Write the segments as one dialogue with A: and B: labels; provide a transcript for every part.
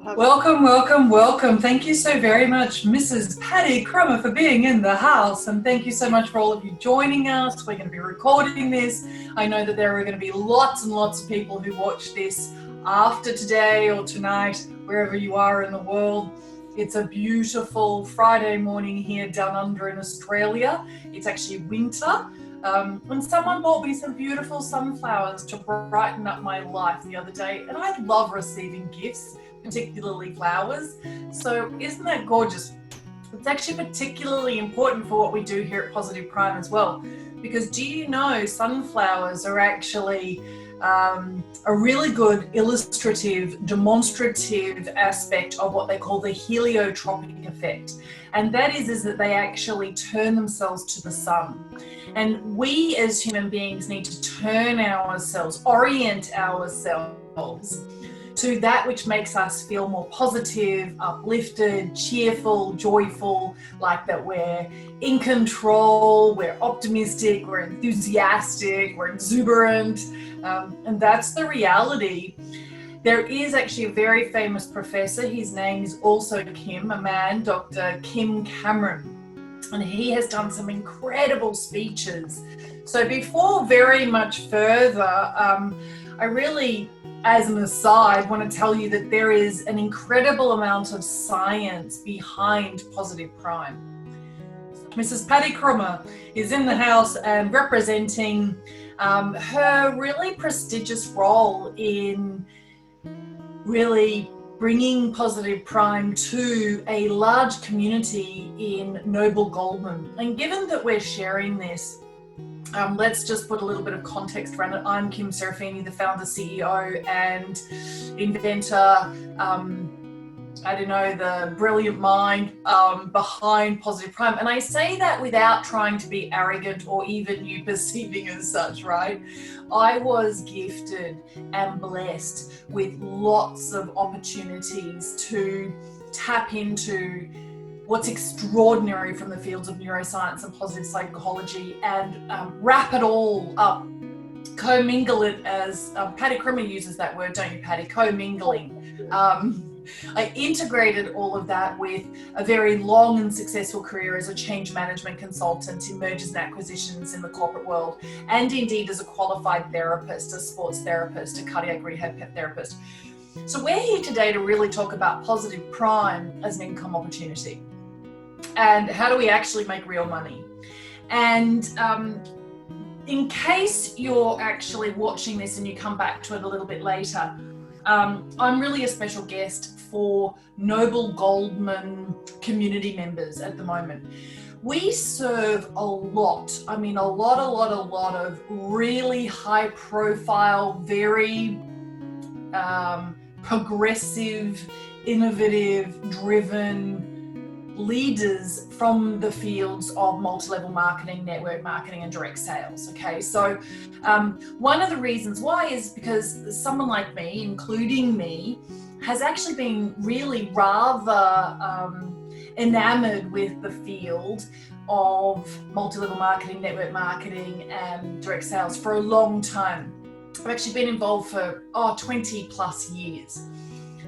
A: Welcome, welcome, welcome. Thank you so very much, Mrs. Patty Crummer, for being in the house. And thank you so much for all of you joining us. We're going to be recording this. I know that there are going to be lots and lots of people who watch this after today or tonight, wherever you are in the world. It's a beautiful Friday morning here down under in Australia. It's actually winter. And someone bought me some beautiful sunflowers to brighten up my life the other day. And I love receiving gifts, particularly flowers. So isn't that gorgeous? It's actually particularly important for what we do here at Positive Prime as well. Because do you know sunflowers are actually a really good illustrative, demonstrative aspect of what they call the heliotropic effect. And that is that they actually turn themselves to the sun. And we as human beings need to turn ourselves, orient ourselves to that which makes us feel more positive, uplifted, cheerful, joyful, like that we're in control, we're optimistic, we're enthusiastic, we're exuberant, and that's the reality. There is actually a very famous professor, his name is also Kim, a man, Dr. Kim Cameron, and he has done some incredible speeches. So before very much further, I really, as an aside, want to tell you that there is an incredible amount of science behind Positive Prime. Mrs. Patty Crummer is in the house and representing her really prestigious role in really bringing Positive Prime to a large community in Noble Goldman. And given that we're sharing this, let's just put a little bit of context around it. I'm Kim Serafini, the founder, CEO, and inventor, the brilliant mind behind Positive Prime. And I say that without trying to be arrogant or even you perceiving as such, right? I was gifted and blessed with lots of opportunities to tap into what's extraordinary from the fields of neuroscience and positive psychology and wrap it all up, commingle it, as Patty Crummer uses that word, don't you, Patty? Commingling. I integrated all of that with a very long and successful career as a change management consultant in mergers and acquisitions in the corporate world, and indeed as a qualified therapist, a sports therapist, a cardiac rehab therapist. So we're here today to really talk about Positive Prime as an income opportunity. And how do we actually make real money? And in case you're actually watching this and you come back to it a little bit later, I'm really a special guest for Noble Goldman community members at the moment. We serve a lot of really high profile, very progressive, innovative, driven leaders from the fields of multi-level marketing, network marketing, and direct sales. Okay, so one of the reasons why is because someone like me, including me, has actually been really rather enamored with the field of multi-level marketing, network marketing, and direct sales for a long time. I've actually been involved for 20 plus years.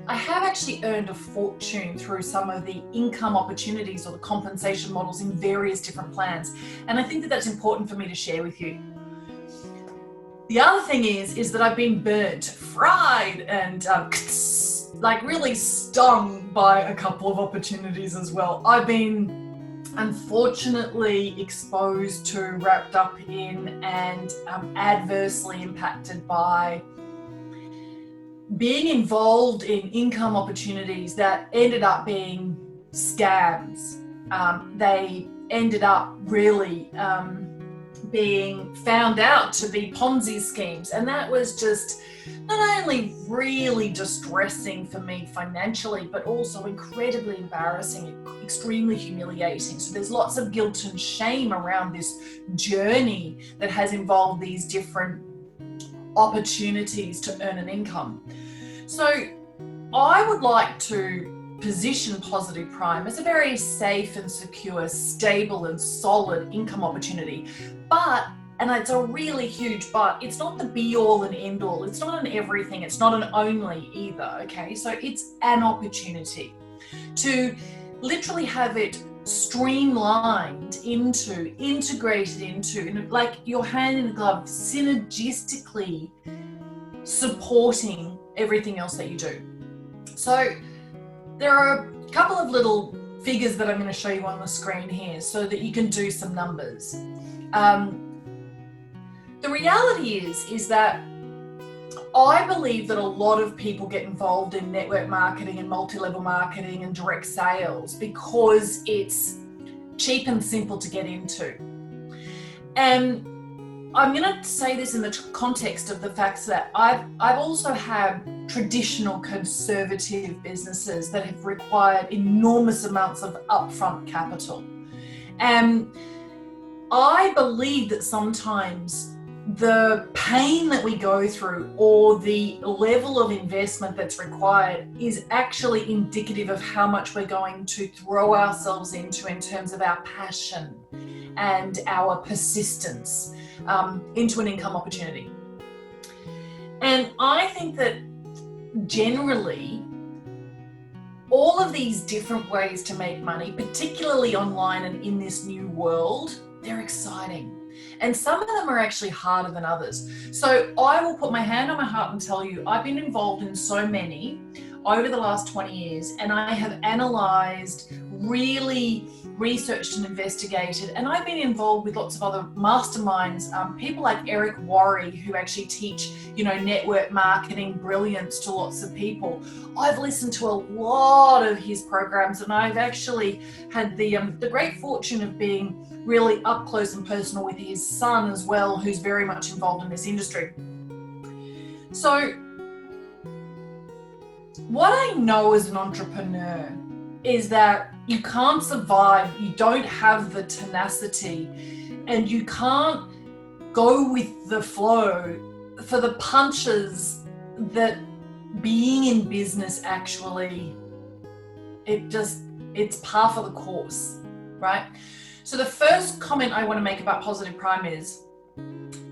A: I have actually earned a fortune through some of the income opportunities or the compensation models in various different plans. And I think that that's important for me to share with you. The other thing is that I've been burnt, fried, and really stung by a couple of opportunities as well. I've been unfortunately exposed to, wrapped up in, and adversely impacted by being involved in income opportunities that ended up being scams. They ended up really being found out to be Ponzi schemes. And that was just not only really distressing for me financially, but also incredibly embarrassing, extremely humiliating. So there's lots of guilt and shame around this journey that has involved these different opportunities to earn an income. So I would like to position Positive Prime as a very safe and secure, stable and solid income opportunity. But and it's a really huge but, it's not the be all and end all. It's not an everything. It's not an only either. Okay. So it's an opportunity to literally have it streamlined into, integrated into, like your hand in glove, synergistically supporting everything else that you do. So there are a couple of little figures that I'm going to show you on the screen here so that you can do some numbers. The reality is that I believe that a lot of people get involved in network marketing and multi-level marketing and direct sales because it's cheap and simple to get into. And I'm going to say this in the context of the fact that I've also had traditional conservative businesses that have required enormous amounts of upfront capital. And I believe that sometimes the pain that we go through or the level of investment that's required is actually indicative of how much we're going to throw ourselves into in terms of our passion and our persistence into an income opportunity. And I think that generally all of these different ways to make money, particularly online and in this new world, they're exciting. And some of them are actually harder than others. So I will put my hand on my heart and tell you, I've been involved in so many over the last 20 years, and I have analyzed, really researched and investigated, and I've been involved with lots of other masterminds, people like Eric Worre, who actually teach, network marketing brilliance to lots of people. I've listened to a lot of his programs, and I've actually had the great fortune of being really up close and personal with his son as well, who's very much involved in this industry. So what I know as an entrepreneur is that you can't survive, you don't have the tenacity, and you can't go with the flow for the punches that being in business actually, it's par for the course, right? So the first comment I want to make about Positive Prime is,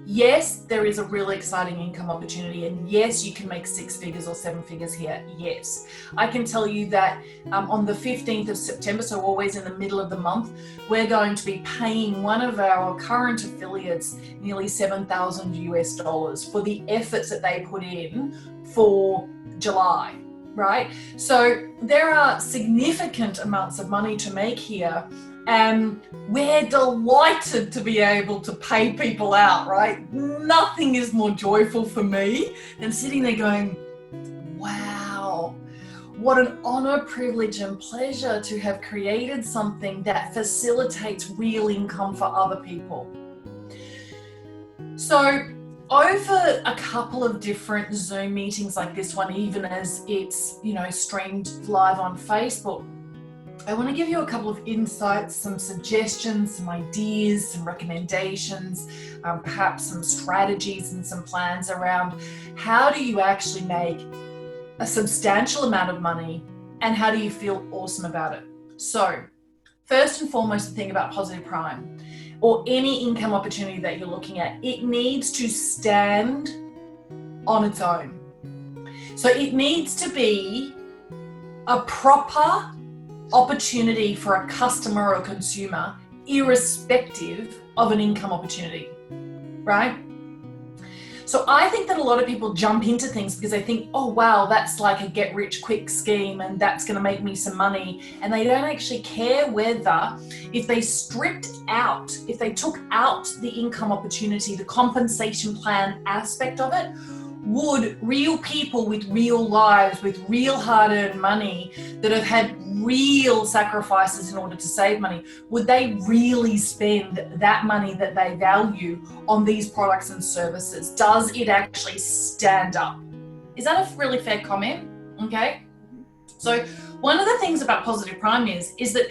A: yes, there is a really exciting income opportunity, and yes, you can make 6 figures or 7 figures here. Yes, I can tell you that on the 15th of September, so always in the middle of the month, we're going to be paying one of our current affiliates nearly $7,000 US for the efforts that they put in for July, right? So there are significant amounts of money to make here. And we're delighted to be able to pay people out, right? Nothing is more joyful for me than sitting there going, wow, what an honor, privilege, and pleasure to have created something that facilitates real income for other people. So over a couple of different Zoom meetings like this one, even as it's, streamed live on Facebook, I want to give you a couple of insights, some suggestions, some ideas, some recommendations, perhaps some strategies and some plans around how do you actually make a substantial amount of money and how do you feel awesome about it. So first and foremost, the thing about Positive Prime or any income opportunity that you're looking at, it needs to stand on its own. So it needs to be a proper opportunity for a customer or consumer, irrespective of an income opportunity, right? So I think that a lot of people jump into things because they think, oh wow, that's like a get rich quick scheme and that's going to make me some money, and they don't actually care whether, if they took out the income opportunity, the compensation plan aspect of it, would real people with real lives, with real hard-earned money that have had real sacrifices in order to save money, would they really spend that money that they value on these products and services? Does it actually stand up? Is that a really fair comment? Okay. So one of the things about Positive Prime is that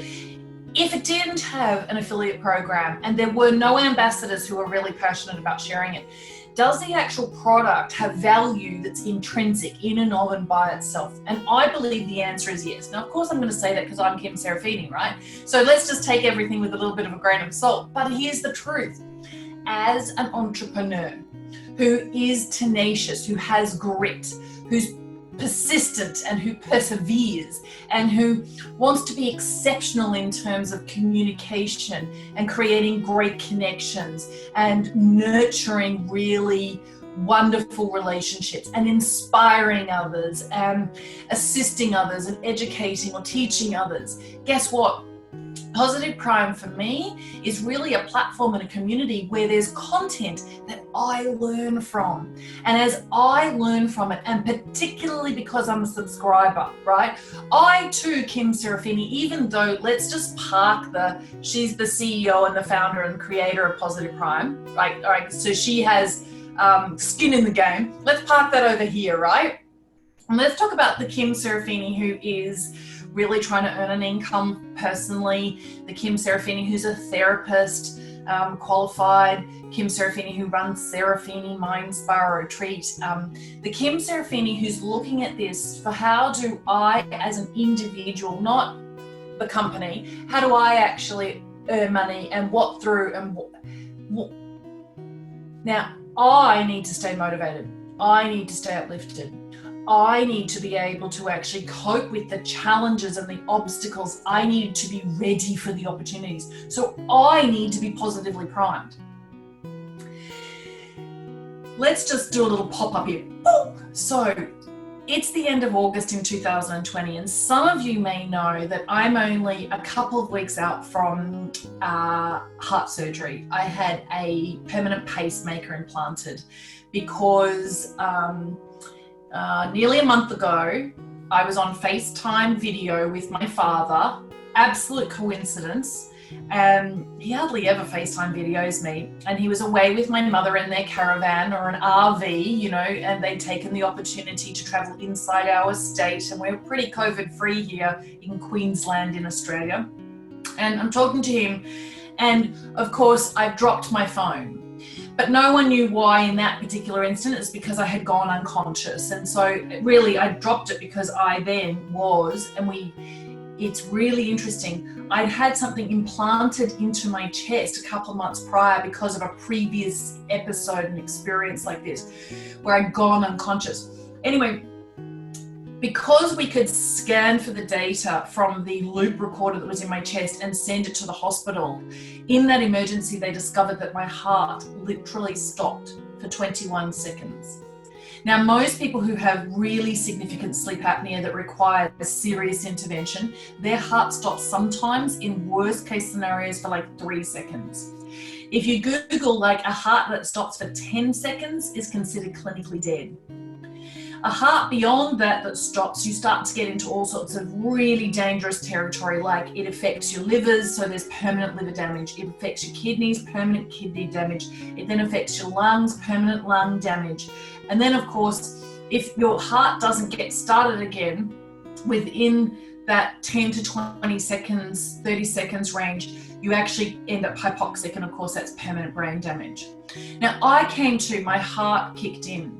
A: if it didn't have an affiliate program and there were no ambassadors who are really passionate about sharing it, does the actual product have value that's intrinsic in and of and by itself? And I believe the answer is yes. Now, of course, I'm going to say that because I'm Kim Serafini, right? So let's just take everything with a little bit of a grain of salt. But here's the truth. as an entrepreneur who is tenacious, who has grit, who's persistent and who perseveres and who wants to be exceptional in terms of communication and creating great connections and nurturing really wonderful relationships and inspiring others and assisting others and educating or teaching others. Guess what? Positive Prime for me is really a platform and a community where there's content that I learn from. And as I learn from it, and particularly because I'm a subscriber, right? I too, Kim Serafini, even though let's just park she's the CEO and the founder and creator of Positive Prime, right? All right, so she has skin in the game. Let's park that over here, right? And let's talk about the Kim Serafini who is really trying to earn an income personally, the Kim Serafini who's a therapist, qualified, Kim Serafini who runs Serafini Mind Spa Retreat, the Kim Serafini who's looking at this for how do I as an individual, not the company, how do I actually earn money and what through and what. Now, I need to stay motivated. I need to stay uplifted. I need to be able to actually cope with the challenges and the obstacles. I need to be ready for the opportunities. So I need to be positively primed. Let's just do a little pop-up here. So it's the end of August in 2020, and some of you may know that I'm only a couple of weeks out from heart surgery. I had a permanent pacemaker implanted because nearly a month ago, I was on FaceTime video with my father, absolute coincidence. He hardly ever FaceTime videos me, and he was away with my mother in their caravan or an RV, and they'd taken the opportunity to travel inside our estate, and we're pretty COVID free here in Queensland in Australia. And I'm talking to him, and of course I've dropped my phone. But no one knew why in that particular instant. It's because I had gone unconscious. And so really I dropped it because I then was, it's really interesting. I'd had something implanted into my chest a couple of months prior because of a previous episode and experience like this, where I'd gone unconscious. Anyway, because we could scan for the data from the loop recorder that was in my chest and send it to the hospital, in that emergency, they discovered that my heart literally stopped for 21 seconds. Now, most people who have really significant sleep apnea that require a serious intervention, their heart stops sometimes in worst case scenarios for like 3 seconds. If you Google like a heart that stops for 10 seconds is considered clinically dead. A heart beyond that stops, you start to get into all sorts of really dangerous territory, like it affects your livers, so there's permanent liver damage. It affects your kidneys, permanent kidney damage. It then affects your lungs, permanent lung damage. And then, of course, if your heart doesn't get started again within that 10 to 20 seconds, 30 seconds range, you actually end up hypoxic, and of course that's permanent brain damage. Now, my heart kicked in.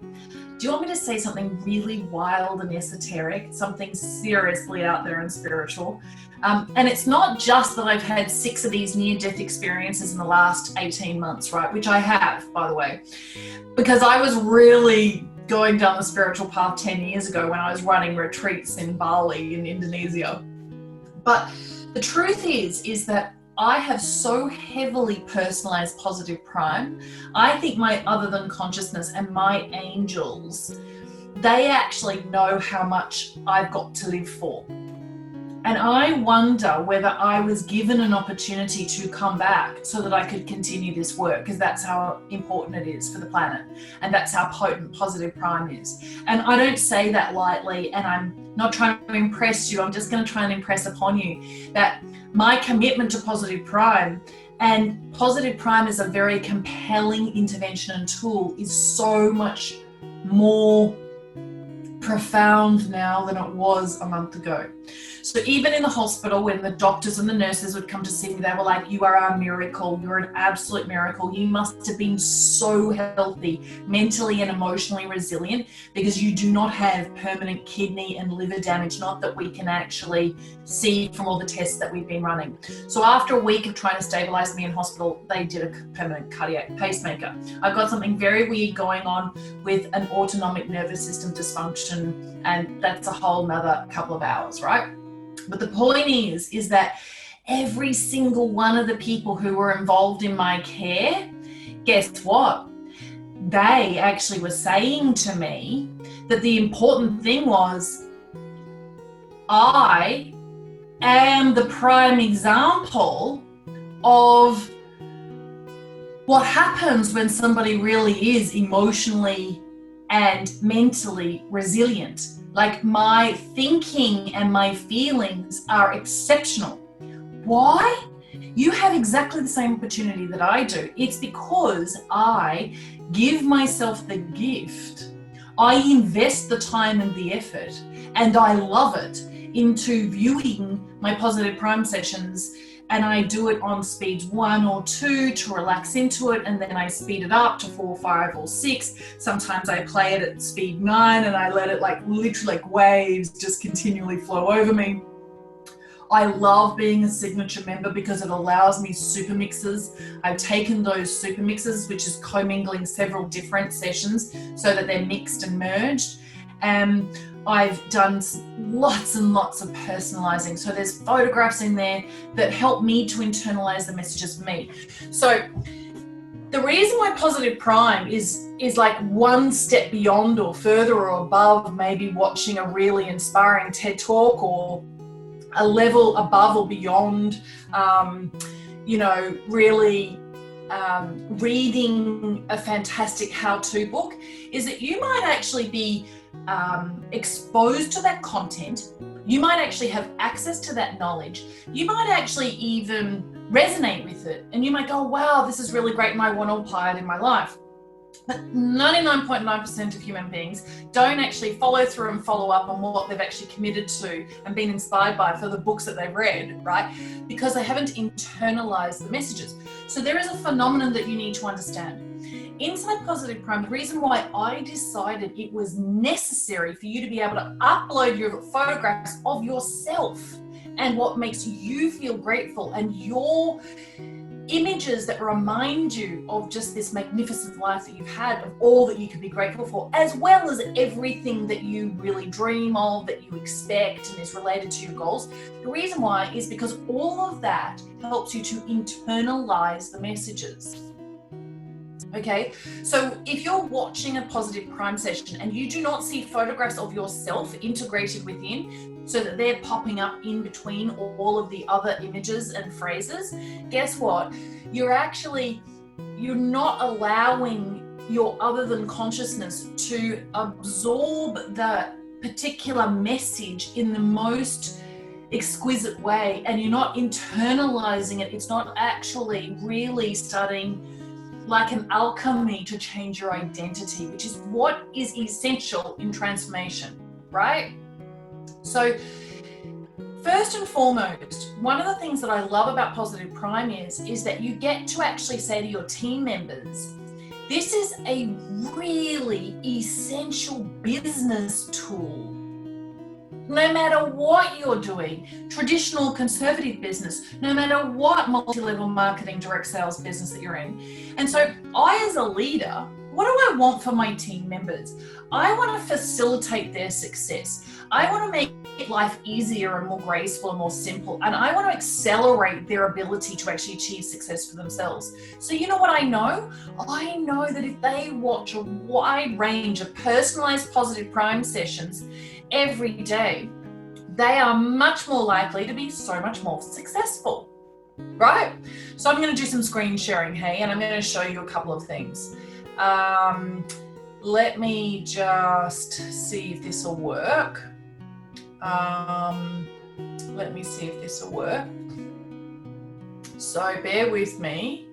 A: Do you want me to say something really wild and esoteric, something seriously out there and spiritual? And it's not just that I've had 6 of these near-death experiences in the last 18 months, right? Which I have, by the way, because I was really going down the spiritual path 10 years ago when I was running retreats in Bali in Indonesia. But the truth is that I have so heavily personalized Positive Prime. I think my other than consciousness and my angels, they actually know how much I've got to live for. And I wonder whether I was given an opportunity to come back so that I could continue this work, because that's how important it is for the planet. And that's how potent Positive Prime is. And I don't say that lightly, and I'm not trying to impress you. I'm just going to try and impress upon you that my commitment to Positive Prime, and Positive Prime is a very compelling intervention and tool, is so much more profound now than it was a month ago. So even in the hospital, when the doctors and the nurses would come to see me, they were like, you are a miracle. You're an absolute miracle. You must have been so healthy, mentally and emotionally resilient, because you do not have permanent kidney and liver damage, not that we can actually see from all the tests that we've been running. So after a week of trying to stabilize me in hospital, they did a permanent cardiac pacemaker. I've got something very weird going on with an autonomic nervous system dysfunction, and that's a whole nother couple of hours, right? But the point is that every single one of the people who were involved in my care, guess what? They actually were saying to me that the important thing was, I am the prime example of what happens when somebody really is emotionally and mentally resilient. Like, my thinking and my feelings are exceptional. Why? You have exactly the same opportunity that I do. It's because I give myself the gift. I invest the time and the effort, and I love it, into viewing my Positive Prime sessions, and I do it on speeds 1 or 2 to relax into it, and then I speed it up to 4, 5 or 6. Sometimes I play it at speed 9 and I let it literally like waves just continually flow over me. I love being a signature member because it allows me super mixes. I've taken those super mixes, which is commingling several different sessions so that they're mixed and merged. And I've done lots and lots of personalizing. So there's photographs in there that help me to internalize the messages for me. So the reason why Positive Prime is like one step beyond or further or above maybe watching a really inspiring TED Talk, or a level above or beyond, really reading a fantastic how-to book, is that you might actually be exposed to that content. You might actually have access to that knowledge. You might actually even resonate with it, and you might go, wow, this is really great and I want to apply it in my life. But 99.9% of human beings don't actually follow through and follow up on what they've actually committed to and been inspired by for the books that they've read, right? Because they haven't internalized the messages. So there is a phenomenon that you need to understand. Inside Positive Prime, the reason why I decided it was necessary for you to be able to upload your photographs of yourself and what makes you feel grateful, and your images that remind you of just this magnificent life that you've had, of all that you can be grateful for, as well as everything that you really dream of, that you expect and is related to your goals. The reason why is because all of that helps you to internalize the messages. Okay, so if you're watching a Positive Prime session and you do not see photographs of yourself integrated within, so that they're popping up in between all of the other images and phrases, guess what? You're not allowing your other than consciousness to absorb the particular message in the most exquisite way, and you're not internalizing it. It's not actually really starting like an alchemy to change your identity, which is what is essential in transformation, right? So first and foremost, one of the things that I love about Positive Prime is that you get to actually say to your team members, this is a really essential business tool. No matter what you're doing, traditional conservative business, no matter what multi-level marketing, direct sales business that you're in. And so I, as a leader, what do I want for my team members? I want to facilitate their success. I want to make life easier and more graceful and more simple. And I want to accelerate their ability to actually achieve success for themselves. So you know what I know? I know that if they watch a wide range of personalized Positive Prime sessions every day, they are much more likely to be so much more successful, right? So I'm going to do some screen sharing, hey, and I'm going to show you a couple of things. Let me just see if this will work. Let me see if this will work. So bear with me.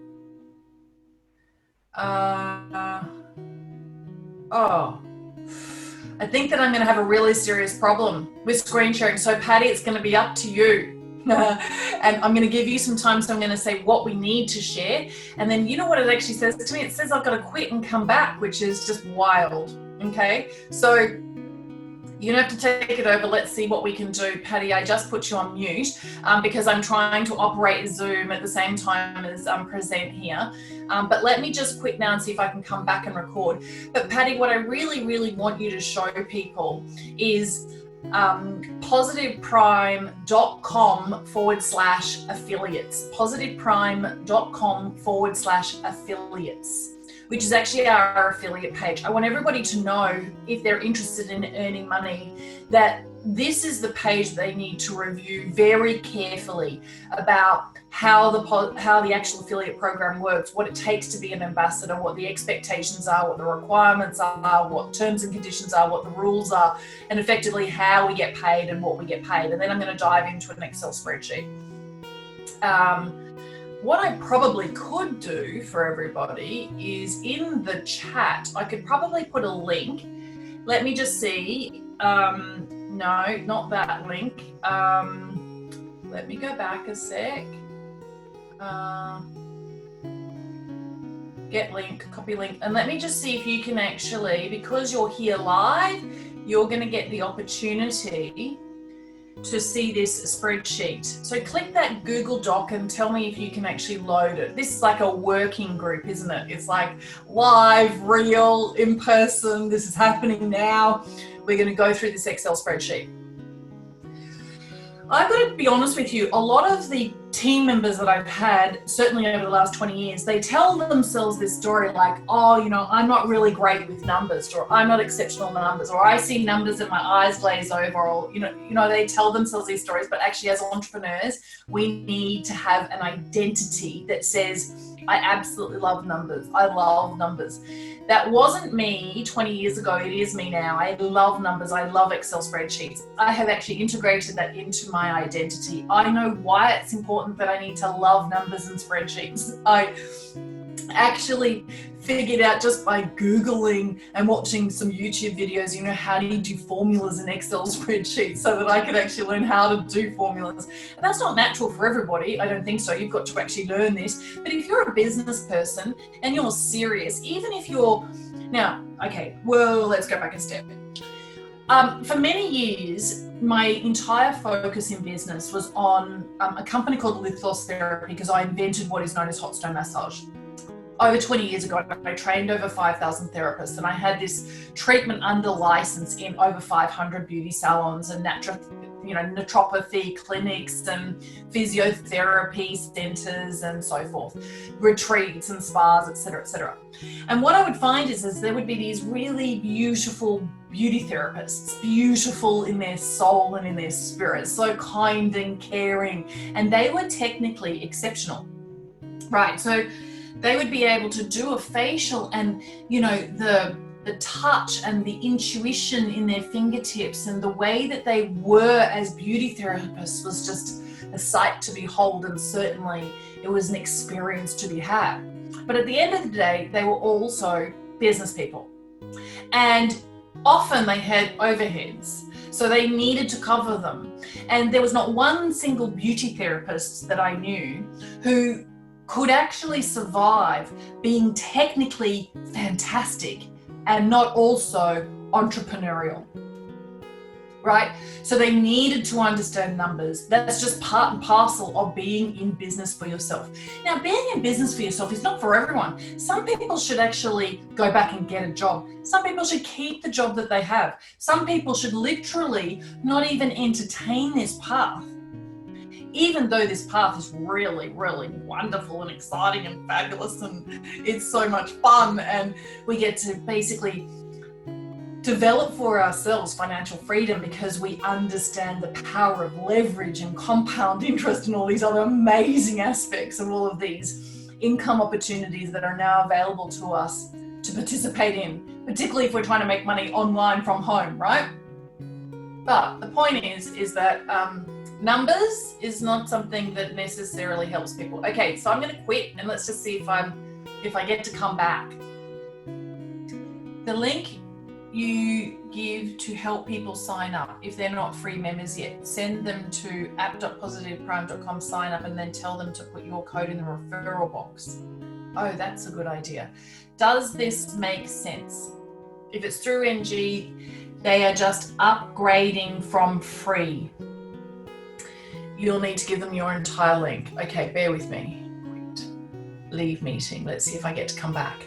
A: I think that I'm going to have a really serious problem with screen sharing. So Patty, it's going to be up to you. And I'm going to give you some time. So I'm going to say what we need to share. And then you know what it actually says to me? It says I've got to quit and come back, which is just wild. Okay. So you don't have to take it over. Let's see what we can do. Patty, I just put you on mute because I'm trying to operate Zoom at the same time as present here. But let me just quit now and see if I can come back and record. But Patty, what I really, really want you to show people is positiveprime.com/affiliates, positiveprime.com/affiliates, which is actually our affiliate page. I want everybody to know, if they're interested in earning money, that this is the page they need to review very carefully about how the actual affiliate program works, what it takes to be an ambassador, what the expectations are, what the requirements are, what terms and conditions are, what the rules are, and effectively how we get paid and what we get paid. And then I'm going to dive into an Excel spreadsheet. What I probably could do for everybody is in the chat, I could probably put a link. Let me just see. No, not that link. Let me go back a sec. Get link, copy link. And let me just see if you can actually, because you're here live, you're going to get the opportunity to see this spreadsheet. So click that Google Doc and tell me if you can actually load it. This is like a working group, isn't it? It's like live, real, in person. This is happening now. We're going to go through this Excel spreadsheet. I've got to be honest with you, a lot of the team members that I've had, certainly over the last 20 years, they tell themselves this story like, oh, you know, I'm not really great with numbers, or I'm not exceptional numbers, or I see numbers and my eyes glaze over, or, you know, they tell themselves these stories. But actually, as entrepreneurs, we need to have an identity that says, I absolutely love numbers. I love numbers. That wasn't me 20 years ago. It is me now. I love numbers. I love Excel spreadsheets. I have actually integrated that into my identity. I know why it's important that I need to love numbers and spreadsheets. I actually figured out just by Googling and watching some YouTube videos, you know, how do you do formulas in Excel spreadsheets, so that I could actually learn how to do formulas. And that's not natural for everybody. I don't think so. You've got to actually learn this. But if you're a business person and you're serious, even if you're, now, okay, well, let's go back a step. For many years, my entire focus in business was on a company called Lithos Therapy, because I invented what is known as hot stone massage. Over 20 years ago, I trained over 5,000 therapists, and I had this treatment under license in over 500 beauty salons and naturopathy clinics and physiotherapy centers and so forth, retreats and spas, etc., etc. And what I would find is there would be these really beautiful beauty therapists, beautiful in their soul and in their spirit, so kind and caring, and they were technically exceptional, right? So they would be able to do a facial, and, you know, the touch and the intuition in their fingertips and the way that they were as beauty therapists was just a sight to behold, and certainly it was an experience to be had. But at the end of the day, they were also business people, and often they had overheads, so they needed to cover them. And there was not one single beauty therapist that I knew who could actually survive being technically fantastic and not also entrepreneurial, right? So they needed to understand numbers. That's just part and parcel of being in business for yourself. Now, being in business for yourself is not for everyone. Some people should actually go back and get a job. Some people should keep the job that they have. Some people should literally not even entertain this path, even though this path is really, really wonderful and exciting and fabulous, and it's so much fun, and we get to basically develop for ourselves financial freedom because we understand the power of leverage and compound interest and all these other amazing aspects of all of these income opportunities that are now available to us to participate in, particularly if we're trying to make money online from home, right? But the point is that numbers is not something that necessarily helps people. Okay, so I'm going to quit, and let's just see if I get to come back. The link you give to help people sign up if they're not free members yet? Send them to app.positiveprime.com, sign up, and then tell them to put your code in the referral box. Oh, that's a good idea. Does this make sense? If it's through NG, they are just upgrading from free. You'll need to give them your entire link. Okay, bear with me. Quit. Leave meeting. Let's see if I get to come back.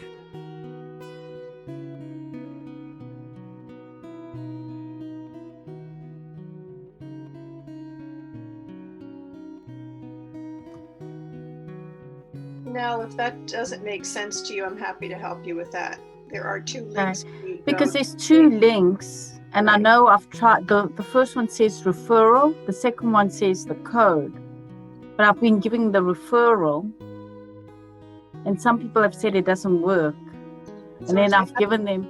B: Now, if that doesn't make sense to you, I'm happy to help you with that. There are two links.
C: Because there's two links, and I know I've tried, the first one says referral, the second one says the code. But I've been giving the referral, and some people have said it doesn't work. And then I've given them.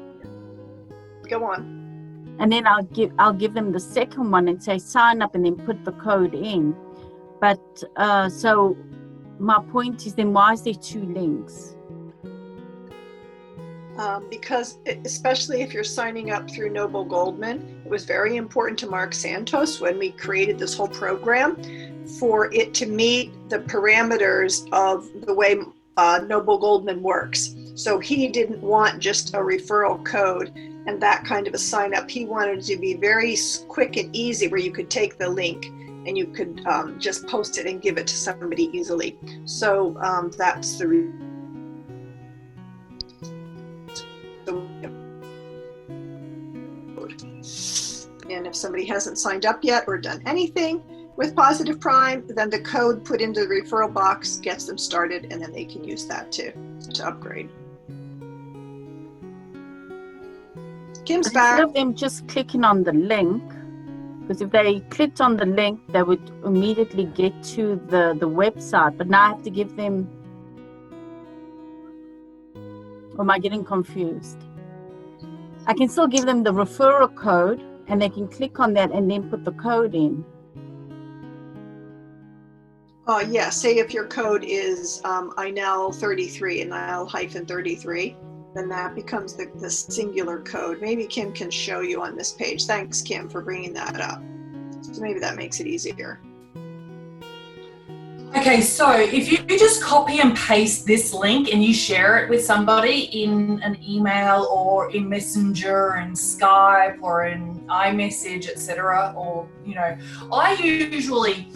B: Go on.
C: And then I'll give them the second one and say sign up and then put the code in. But so my point is, then why is there two links?
B: Because especially if you're signing up through Noble Goldman, it was very important to Mark Santos when we created this whole program for it to meet the parameters of the way Noble Goldman works. So he didn't want just a referral code and that kind of a sign up. He wanted it to be very quick and easy, where you could take the link and you could just post it and give it to somebody easily. So that's the reason. And if somebody hasn't signed up yet or done anything with Positive Prime, then the code put into the referral box gets them started, and then they can use that to upgrade. Kim's back.
C: Instead of them just clicking on the link, because if they clicked on the link, they would immediately get to the website. But now I have to give them, or am I getting confused? I can still give them the referral code, and they can click on that and then put the code in.
B: Yeah, say if your code is INEL33 and INEL-33, then that becomes the singular code. Maybe Kim can show you on this page. Thanks, Kim, for bringing that up. So maybe that makes it easier.
A: Okay, so if you just copy and paste this link and you share it with somebody in an email or in Messenger and Skype or in iMessage, etc., or, you know, I usually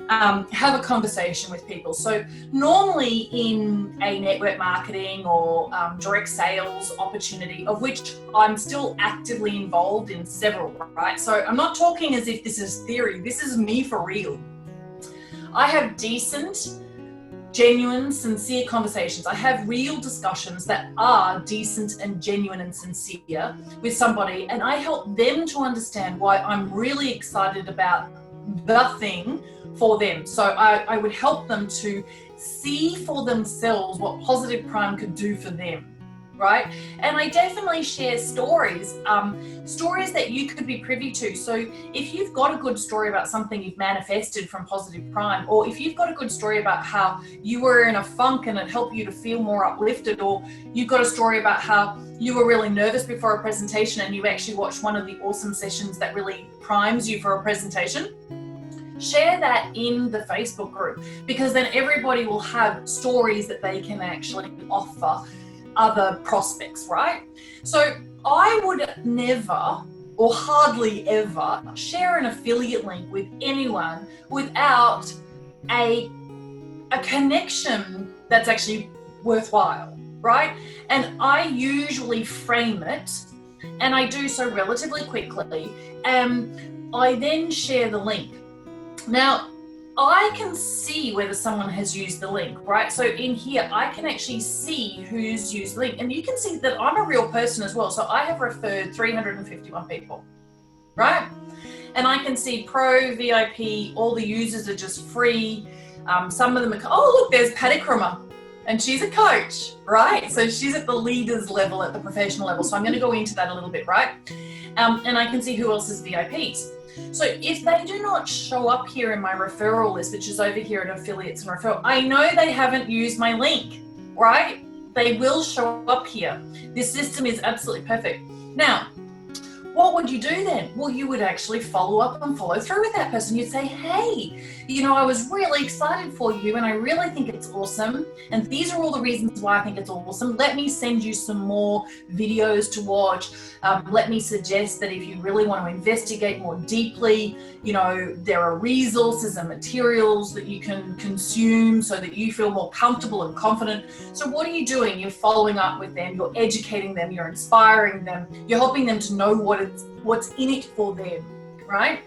A: have a conversation with people. So normally in a network marketing or direct sales opportunity, of which I'm still actively involved in several, right? So I'm not talking as if this is theory. This is me for real. I have decent, genuine, sincere conversations. I have real discussions that are decent and genuine and sincere with somebody, and I help them to understand why I'm really excited about the thing for them. So I would help them to see for themselves what Positive Prime could do for them, right? And I definitely share stories, stories that you could be privy to. So if you've got a good story about something you've manifested from Positive Prime, or if you've got a good story about how you were in a funk and it helped you to feel more uplifted, or you've got a story about how you were really nervous before a presentation and you actually watched one of the awesome sessions that really primes you for a presentation, share that in the Facebook group, because then everybody will have stories that they can actually offer other prospects, right? So I would never or hardly ever share an affiliate link with anyone without a connection that's actually worthwhile, right? And I usually frame it, and I do so relatively quickly, and I then share the link. Now, I can see whether someone has used the link, right? So in here, I can actually see who's used the link, and you can see that I'm a real person as well. So I have referred 351 people, right? And I can see pro, VIP, all the users are just free. Some of them are, oh, look, there's Patty Crummer, and she's a coach, right? So she's at the leaders level, at the professional level. So I'm going to go into that a little bit, right? And I can see who else is VIPs. So if they do not show up here in my referral list, which is over here at affiliates and referral, I know they haven't used my link, right? They will show up here. This system is absolutely perfect. Now, what would you do then? Well, you would actually follow up and follow through with that person. You'd say, hey, I was really excited for you and I really think it's awesome. And these are all the reasons why I think it's awesome. Let me send you some more videos to watch. Let me suggest that if you really want to investigate more deeply, there are resources and materials that you can consume so that you feel more comfortable and confident. So what are you doing? You're following up with them, you're educating them, you're inspiring them, you're helping them to know what's in it for them, right?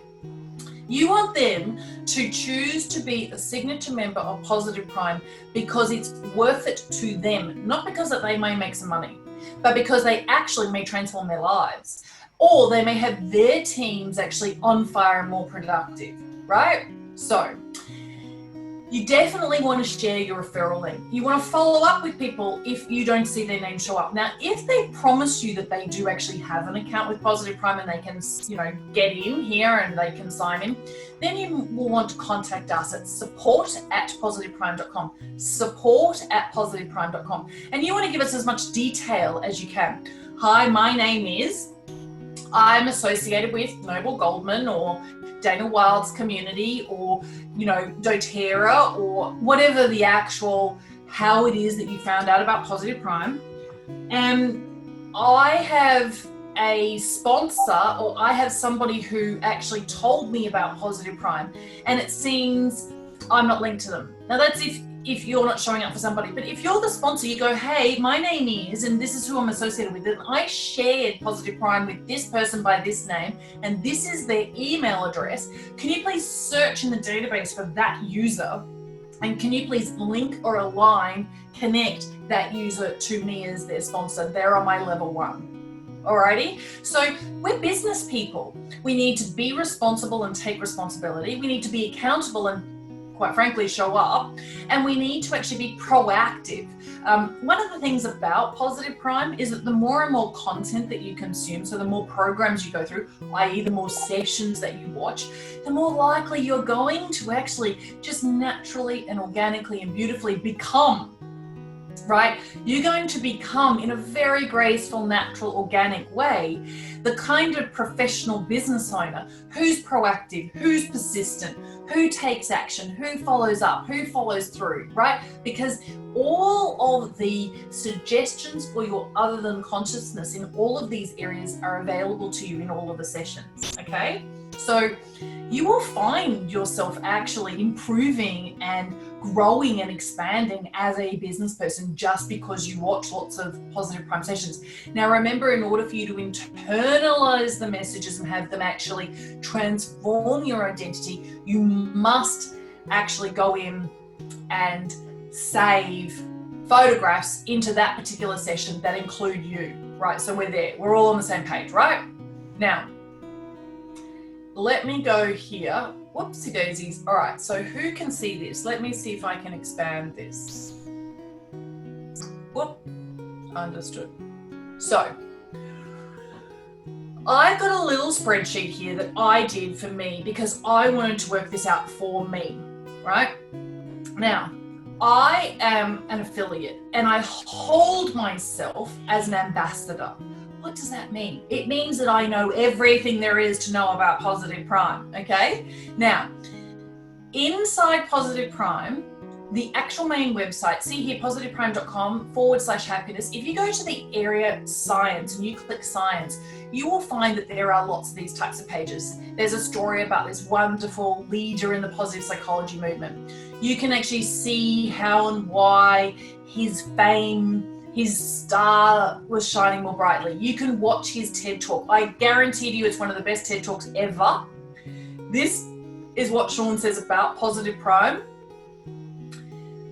A: You want them to choose to be a signature member of Positive Prime because it's worth it to them, not because that they may make some money, but because they actually may transform their lives, or they may have their teams actually on fire and more productive, right? So you definitely want to share your referral link. You want to follow up with people if you don't see their name show up. Now, if they promise you that they do actually have an account with Positive Prime and they can, get in here and they can sign in, then you will want to contact us at support@positiveprime.com, support@positiveprime.com. And you want to give us as much detail as you can. Hi, my name is, I'm associated with Noble Goldman or Dana Wild's community or, doTERRA or whatever the actual, how it is that you found out about Positive Prime. And I have a sponsor or I have somebody who actually told me about Positive Prime and it seems I'm not linked to them. Now that's if you're not showing up for somebody, but if you're the sponsor, you go, hey, my name is, and this is who I'm associated with, and I shared Positive Prime with this person by this name, and this is their email address. Can you please search in the database for that user? And can you please link or connect that user to me as their sponsor? They're on my level 1. Alrighty, so we're business people. We need to be responsible and take responsibility. We need to be accountable and quite frankly show up, and we need to actually be proactive. One of the things about Positive Prime is that the more and more content that you consume, so the more programs you go through, i.e. the more sessions that you watch, the more likely you're going to actually just naturally and organically and beautifully become, right? You're going to become, in a very graceful, natural, organic way, the kind of professional business owner who's proactive, who's persistent, who takes action, who follows up, who follows through, right? Because all of the suggestions for your other than consciousness in all of these areas are available to you in all of the sessions, okay? So you will find yourself actually improving and growing and expanding as a business person just because you watch lots of Positive Prime sessions. Now remember, in order for you to internalize the messages and have them actually transform your identity, you must actually go in and save photographs into that particular session that include you, right? So we're there, we're all on the same page, right? Now, let me go here. Whoopsie daisies. All right, so who can see this? Let me see if I can expand this. Whoop, understood. So, I've got a little spreadsheet here that I did for me because I wanted to work this out for me, right? Now, I am an affiliate and I hold myself as an ambassador. What does that mean? It means that I know everything there is to know about Positive Prime, okay? Now, inside Positive Prime, the actual main website, see here, positiveprime.com/happiness. If you go to the area science and you click science, you will find that there are lots of these types of pages. There's a story about this wonderful leader in the positive psychology movement. You can actually see how and why his fame, his star was shining more brightly. You can watch his TED Talk. I guarantee you it's one of the best TED Talks ever. This is what Sean says about Positive Prime.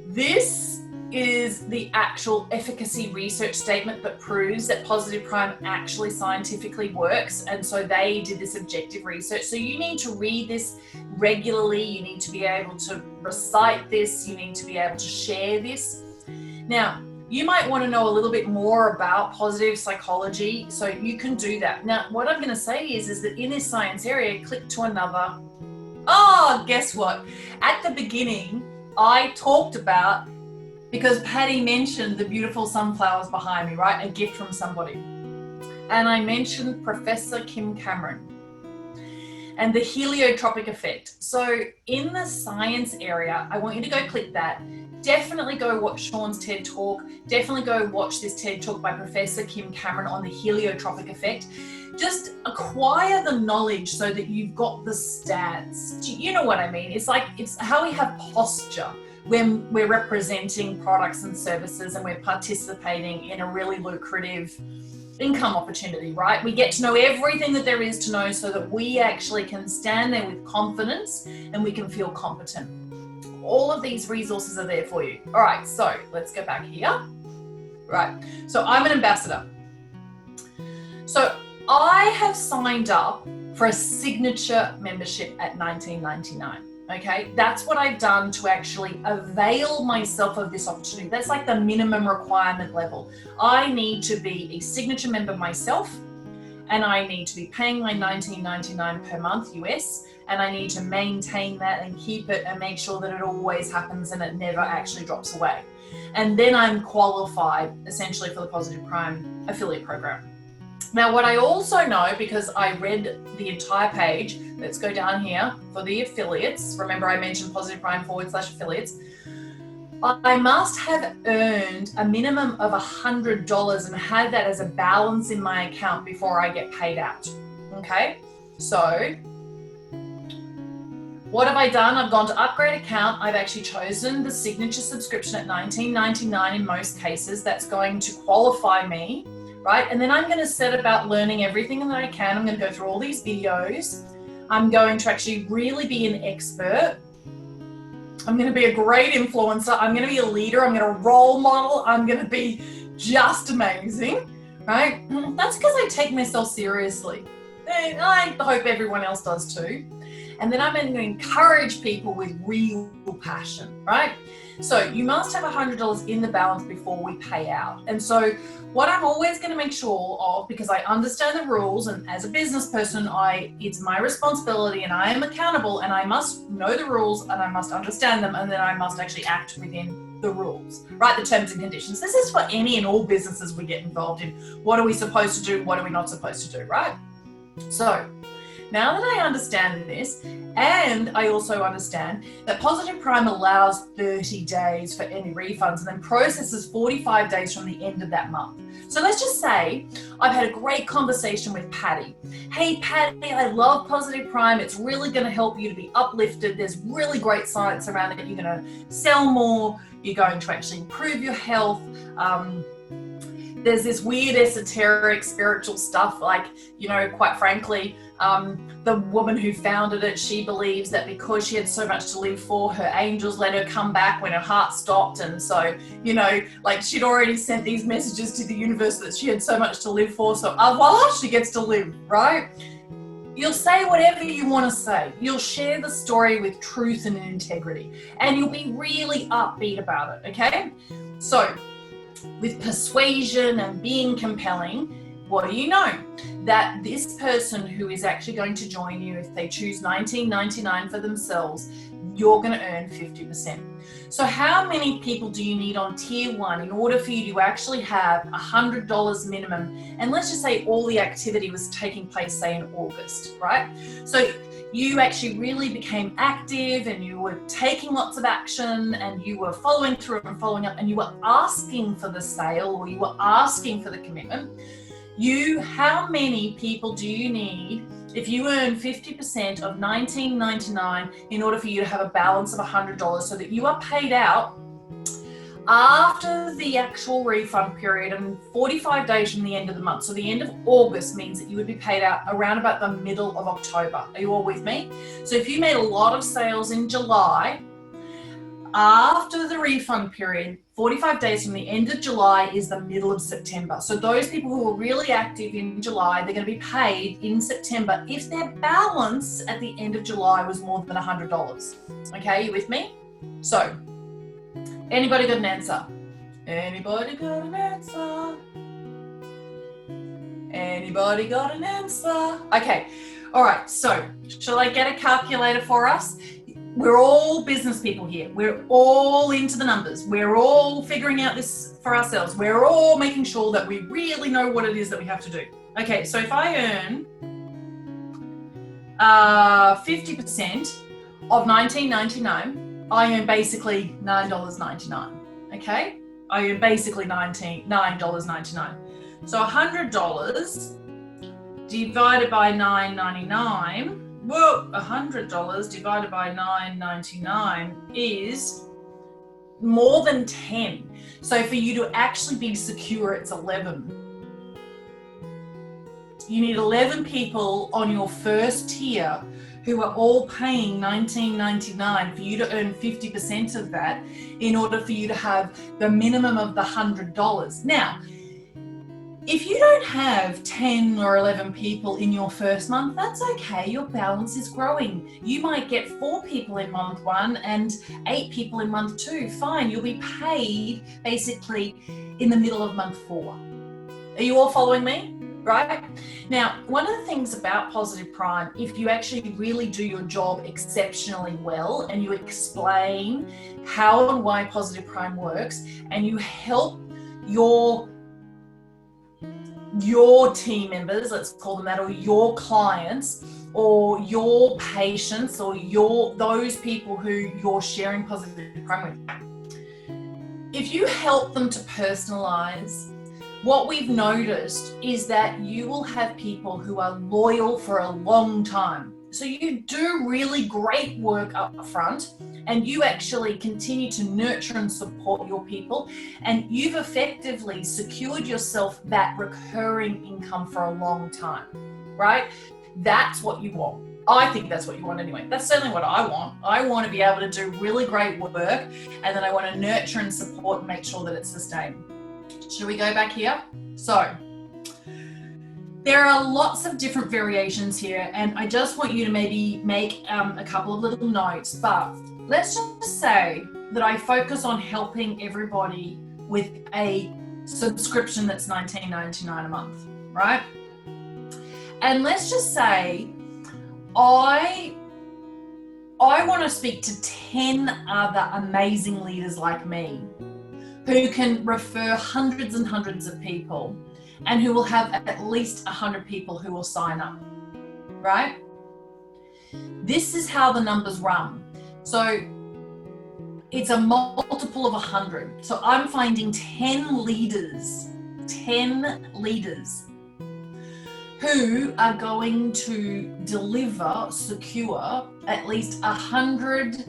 A: This is the actual efficacy research statement that proves that Positive Prime actually scientifically works. And so they did this objective research. So you need to read this regularly. You need to be able to recite this. You need to be able to share this. Now, you might want to know a little bit more about positive psychology, so you can do that. Now, what I'm going to say is that in this science area, click to another. Oh, guess what? At the beginning, I talked about, because Patty mentioned the beautiful sunflowers behind me, right? A gift from somebody. and I mentioned Professor Kim Cameron and the heliotropic effect. So in the science area, I want you to go click that. Definitely go watch Sean's TED Talk. Definitely go watch this TED Talk by Professor Kim Cameron on the heliotropic effect. Just acquire the knowledge so that you've got the stats. You know what I mean? It's like, it's how we have posture when we're representing products and services and we're participating in a really lucrative income opportunity, right? We get to know everything that there is to know so that we actually can stand there with confidence and we can feel competent. All of these resources are there for you. All right, so let's go back here. Right, so I'm an ambassador. So I have signed up for a signature membership at $19.99. Okay, that's what I've done to actually avail myself of this opportunity. That's like the minimum requirement level. I need to be a signature member myself, and I need to be paying my $19.99 per month US, and I need to maintain that and keep it and make sure that it always happens and it never actually drops away. And then I'm qualified essentially for the Positive Prime affiliate program. Now, what I also know, because I read the entire page, let's go down here for the affiliates. Remember, I mentioned Positive Prime /affiliates. I must have earned a minimum of $100 and had that as a balance in my account before I get paid out. Okay, so what have I done? I've gone to upgrade account. I've actually chosen the signature subscription at $19.99 in most cases. That's going to qualify me. Right? And then I'm going to set about learning everything that I can. I'm going to go through all these videos. I'm going to actually really be an expert. I'm going to be a great influencer. I'm going to be a leader. I'm going to role model. I'm going to be just amazing, right? That's because I take myself seriously. And I hope everyone else does too. And then I'm going to encourage people with real passion, right? So you must have $100 in the balance before we pay out. And so what I'm always going to make sure of, because I understand the rules, and as a business person, it's my responsibility and I am accountable, and I must know the rules and I must understand them, and then I must actually act within the rules, right? The terms and conditions. This is for any and all businesses we get involved in. What are we supposed to do? What are we not supposed to do, right? So now that I understand this, and I also understand that Positive Prime allows 30 days for any refunds and then processes 45 days from the end of that month. So let's just say I've had a great conversation with Patty. Hey, Patty, I love Positive Prime. It's really going to help you to be uplifted. There's really great science around it. You're going to sell more. You're going to actually improve your health. There's this weird esoteric spiritual stuff, like, you know, quite frankly, the woman who founded it, she believes that because she had so much to live for, her angels let her come back when her heart stopped. And so, you know, like she'd already sent these messages to the universe that she had so much to live for. So voila, she gets to live, right? You'll say whatever you want to say. You'll share the story with truth and integrity, and you'll be really upbeat about it, okay? So with persuasion and being compelling, what do you know? That this person who is actually going to join you, if they choose $19.99 for themselves, you're going to earn 50%. So how many people do you need on tier 1 in order for you to actually have $100 minimum? And let's just say all the activity was taking place, say, in August, right? So you actually really became active and you were taking lots of action and you were following through and following up, and you were asking for the sale or you were asking for the commitment. How many people do you need if you earn 50% of $19.99 in order for you to have a balance of $100 so that you are paid out after the actual refund period and 45 days from the end of the month? So the end of August means that you would be paid out around about the middle of October. Are you all with me? So if you made a lot of sales in July, after the refund period, 45 days from the end of July is the middle of September. So those people who are really active in July, they're going to be paid in September if their balance at the end of July was more than $100. Okay, you with me? So, anybody got an answer? Anybody got an answer? Anybody got an answer? Okay, all right, so shall I get a calculator for us? We're all business people here. We're all into the numbers. We're all figuring out this for ourselves. We're all making sure that we really know what it is that we have to do. Okay, so if I earn 50% of $19.99, I earn basically $9.99. Okay, I earn basically $9.99. So $100 divided by $9.99. Well, $100 divided by $9.99 is more than 10. So for you to actually be secure, it's 11. You need 11 people on your first tier who are all paying $19.99 for you to earn 50% of that in order for you to have the minimum of the $100. Now, if you don't have 10 or 11 people in your first month, that's okay. Your balance is growing. You might get 4 people in month 1 and 8 people in month 2. Fine, you'll be paid basically in the middle of month 4. Are you all following me? Right? Now, one of the things about Positive Prime, if you actually really do your job exceptionally well and you explain how and why Positive Prime works and you help your team members, let's call them that, or your clients or your patients or those people who you're sharing Positive Prime with, if you help them to personalize, what we've noticed is that you will have people who are loyal for a long time. So you do really great work up front and you actually continue to nurture and support your people, and you've effectively secured yourself that recurring income for a long time, right? That's what you want. I think that's what you want anyway. That's certainly what I want. I want to be able to do really great work, and then I want to nurture and support and make sure that it's sustained. Should we go back here? So there are lots of different variations here, and I just want you to maybe make a couple of little notes, but let's just say that I focus on helping everybody with a subscription that's $19.99 a month, right? And let's just say I want to speak to 10 other amazing leaders like me who can refer hundreds and hundreds of people and who will have at least 100 people who will sign up, right? This is how the numbers run. So it's a multiple of 100. So I'm finding 10 leaders who are going to deliver, secure at least 100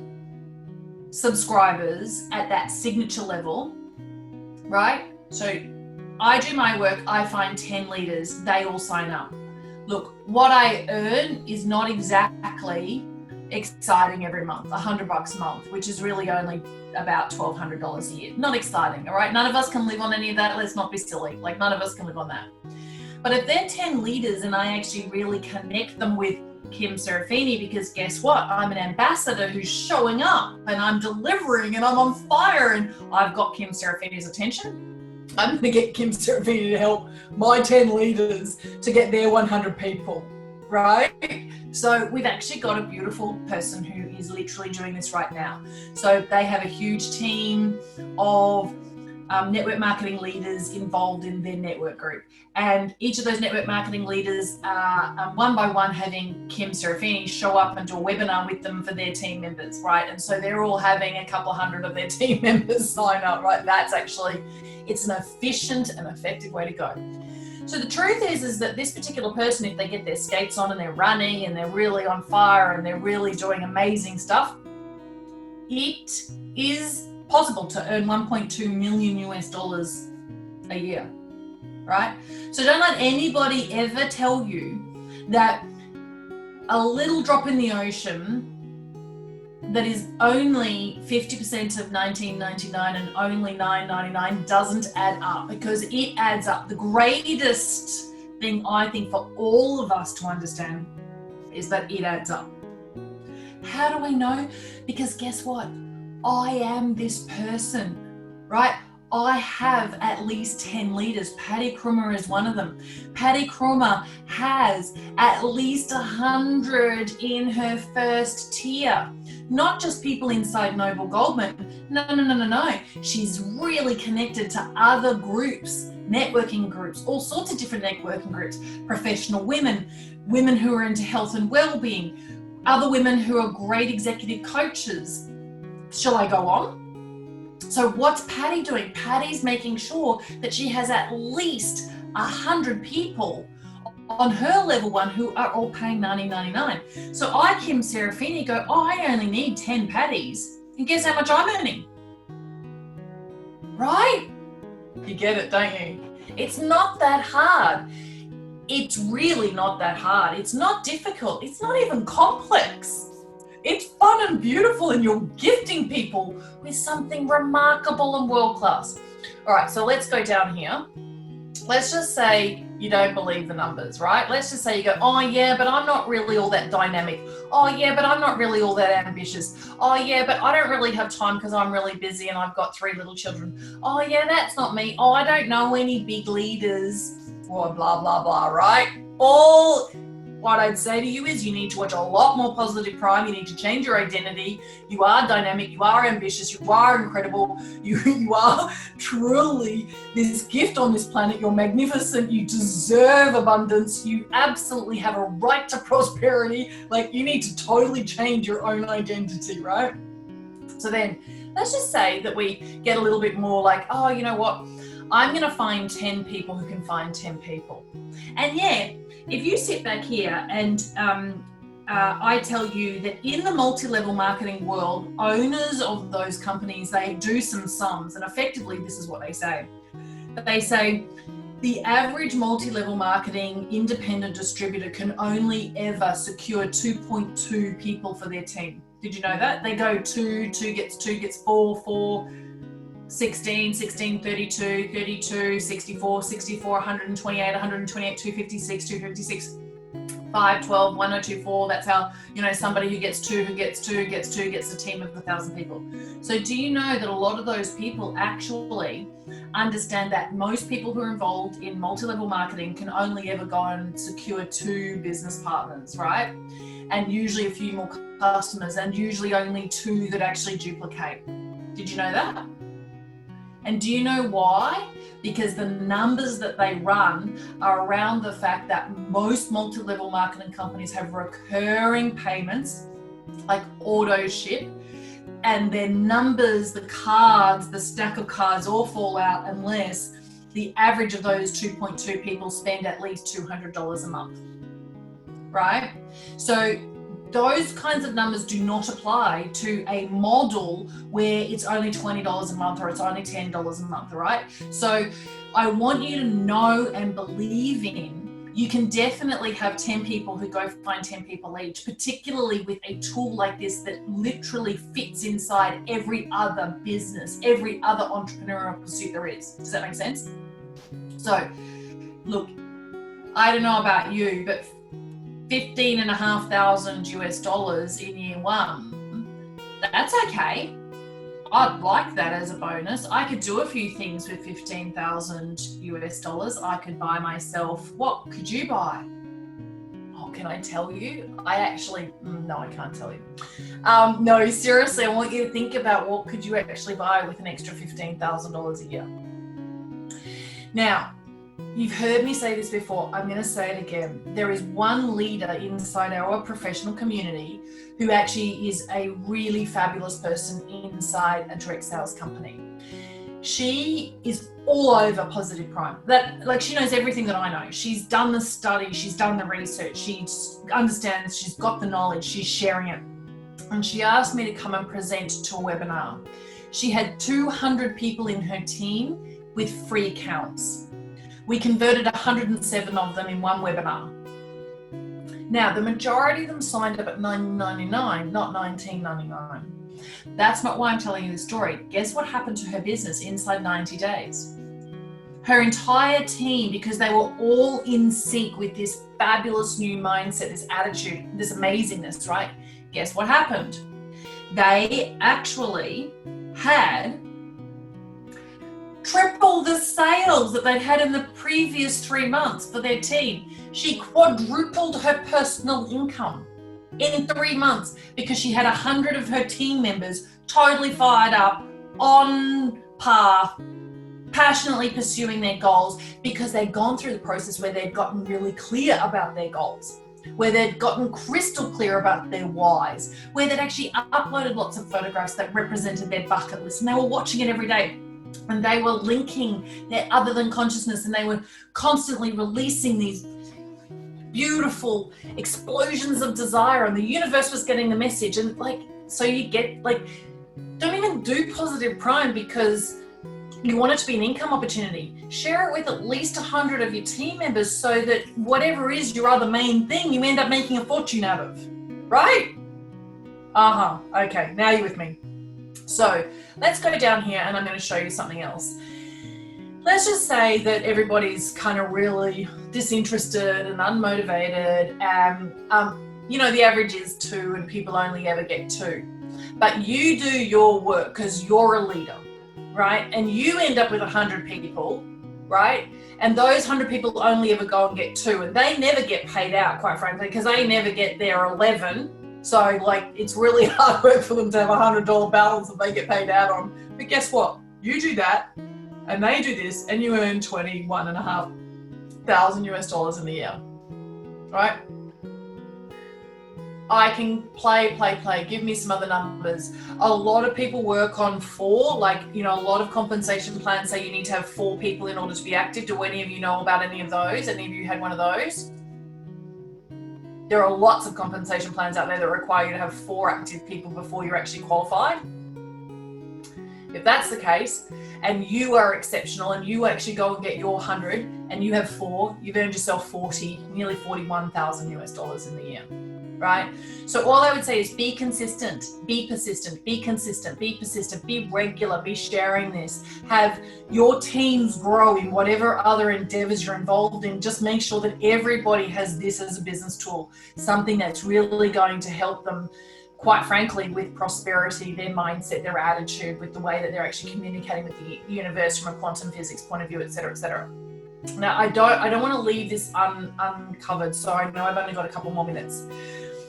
A: subscribers at that signature level, right? So I do my work, I find 10 leaders, they all sign up. Look, what I earn is not exactly exciting every month, $100 a month, which is really only about $1,200 a year. Not exciting, all right? None of us can live on any of that. Let's not be silly. Like, none of us can live on that. But if they're 10 leaders and I actually really connect them with Kim Serafini, because guess what? I'm an ambassador who's showing up and I'm delivering and I'm on fire and I've got Kim Serafini's attention. I'm going to get Kim Serafini to help my 10 leaders to get their 100 people, right? So we've actually got a beautiful person who is literally doing this right now. So they have a huge team of network marketing leaders involved in their network group. And each of those network marketing leaders are one by one having Kim Serafini show up and do a webinar with them for their team members, right? And so they're all having a couple of hundred of their team members sign up, right? That's actually, it's an efficient and effective way to go. So the truth is that this particular person, if they get their skates on and they're running and they're really on fire and they're really doing amazing stuff, it is possible to earn 1.2 million US dollars a year, right? So don't let anybody ever tell you that a little drop in the ocean that is only 50% of $19.99 and only $9.99 doesn't add up, because it adds up. The greatest thing I think for all of us to understand is that it adds up. How do I know? Because guess what? I am this person, right? I have at least 10 leaders. Patty Krummer is one of them. Patty Krummer has at least 100 in her first tier. Not just people inside Noble Goldman. No. She's really connected to other groups, networking groups, all sorts of different networking groups, professional women, women who are into health and well-being, other women who are great executive coaches. Shall I go on? So what's Patty doing? Patty's making sure that she has at least 100 people on her level one who are all paying $90.99. So I, Kim Serafini, go, I only need 10 Patties. And guess how much I'm earning? Right? You get it, don't you? It's not that hard. It's really not that hard. It's not difficult. It's not even complex. It's fun and beautiful, and you're gifting people with something remarkable and world-class. All right, so let's go down here. Let's just say you don't believe the numbers, right? Let's just say you go, oh yeah, but I'm not really all that dynamic. Oh yeah, but I'm not really all that ambitious. Oh yeah, but I don't really have time because I'm really busy and I've got 3 little children. Oh yeah, that's not me. Oh, I don't know any big leaders, or blah, blah, blah, right? All what I'd say to you is you need to watch a lot more Positive Prime. You need to change your identity. You are dynamic. You are ambitious. You are incredible. You are truly this gift on this planet. You're magnificent. You deserve abundance. You absolutely have a right to prosperity. Like, you need to totally change your own identity, right? So then let's just say that we get a little bit more like, oh, you know what? I'm going to find 10 people who can find 10 people. And yeah, if you sit back here and I tell you that in the multi-level marketing world, owners of those companies, they do some sums, and effectively this is what they say. They say the average multi-level marketing independent distributor can only ever secure 2.2 people for their team. Did you know that? They go 2 gets 4, 16, 32, 32, 64, 128, 256, 256, 5, 12, 1024. That's how, somebody who gets 2 gets a team of 1,000 people. So do you know that a lot of those people actually understand that most people who are involved in multi-level marketing can only ever go and secure 2 business partners, right? And usually a few more customers, and usually only 2 that actually duplicate. Did you know that? And do you know why? Because the numbers that they run are around the fact that most multi-level marketing companies have recurring payments, like auto ship, and their numbers, the cards, the stack of cards all fall out unless the average of those 2.2 people spend at least $200 a month, right? So those kinds of numbers do not apply to a model where it's only $20 a month or it's only $10 a month, right? So I want you to know and believe in, you can definitely have 10 people who go find 10 people each, particularly with a tool like this that literally fits inside every other business, every other entrepreneurial pursuit there is. Does that make sense? So look, I don't know about you, but $15,500 US in year 1, that's okay. I'd like that as a bonus. I could do a few things with $15,000 US. I could buy myself, what could you buy? Oh, can I tell you? No, I can't tell you. No, seriously, I want you to think about what could you actually buy with an extra $15,000 a year. Now, you've heard me say this before, I'm going to say it again. There is one leader inside our professional community who actually is a really fabulous person inside a direct sales company. She is all over Positive Prime. She knows everything that I know. She's done the study, she's done the research, she understands, she's got the knowledge, she's sharing it. And she asked me to come and present to a webinar. She had 200 people in her team with free accounts. We converted 107 of them in one webinar. Now, the majority of them signed up at $9.99, not $19.99. That's not why I'm telling you the story. Guess what happened to her business inside 90 days? Her entire team, because they were all in sync with this fabulous new mindset, this attitude, this amazingness, right? Guess what happened? They actually had triple the sales that they'd had in the previous 3 months for their team. She quadrupled her personal income in 3 months because she had 100 of her team members totally fired up, on path, passionately pursuing their goals because they'd gone through the process where they'd gotten really clear about their goals, where they'd gotten crystal clear about their whys, where they'd actually uploaded lots of photographs that represented their bucket list, and they were watching it every day. And they were linking their other than consciousness, and they were constantly releasing these beautiful explosions of desire, and the universe was getting the message. And like, so you get like, don't even do positive prime because you want it to be an income opportunity. Share it with at least 100 of your team members so that whatever is your other main thing, you end up making a fortune out of, right? Okay, now you're with me. So let's go down here and I'm going to show you something else. Let's just say that everybody's kind of really disinterested and unmotivated, and you know, the average is 2 and people only ever get 2. But you do your work because you're a leader, right? And you end up with 100 people, right? And those 100 people only ever go and get 2, and they never get paid out, quite frankly, because they never get their 11. So like, it's really hard work for them to have a $100 balance that they get paid out on. But guess what? You do that and they do this and you earn $21,500 US in the year, right? I can play. Give me some other numbers. A lot of people work on 4, like, you know, a lot of compensation plans say you need to have 4 people in order to be active. Do any of you know about any of those? Any of you had one of those? There are lots of compensation plans out there that require you to have 4 active people before you're actually qualified. If that's the case, and you are exceptional and you actually go and get your 100 and you have 4, you've earned yourself nearly $41,000 US in the year. Right? So all I would say is be consistent, be persistent, be consistent, be persistent, be regular, be sharing this, have your teams grow in whatever other endeavors you're involved in. Just make sure that everybody has this as a business tool, something that's really going to help them, quite frankly, with prosperity, their mindset, their attitude, with the way that they're actually communicating with the universe from a quantum physics point of view, et cetera, et cetera. Now, I don't want to leave this uncovered, so I know I've only got a couple more minutes.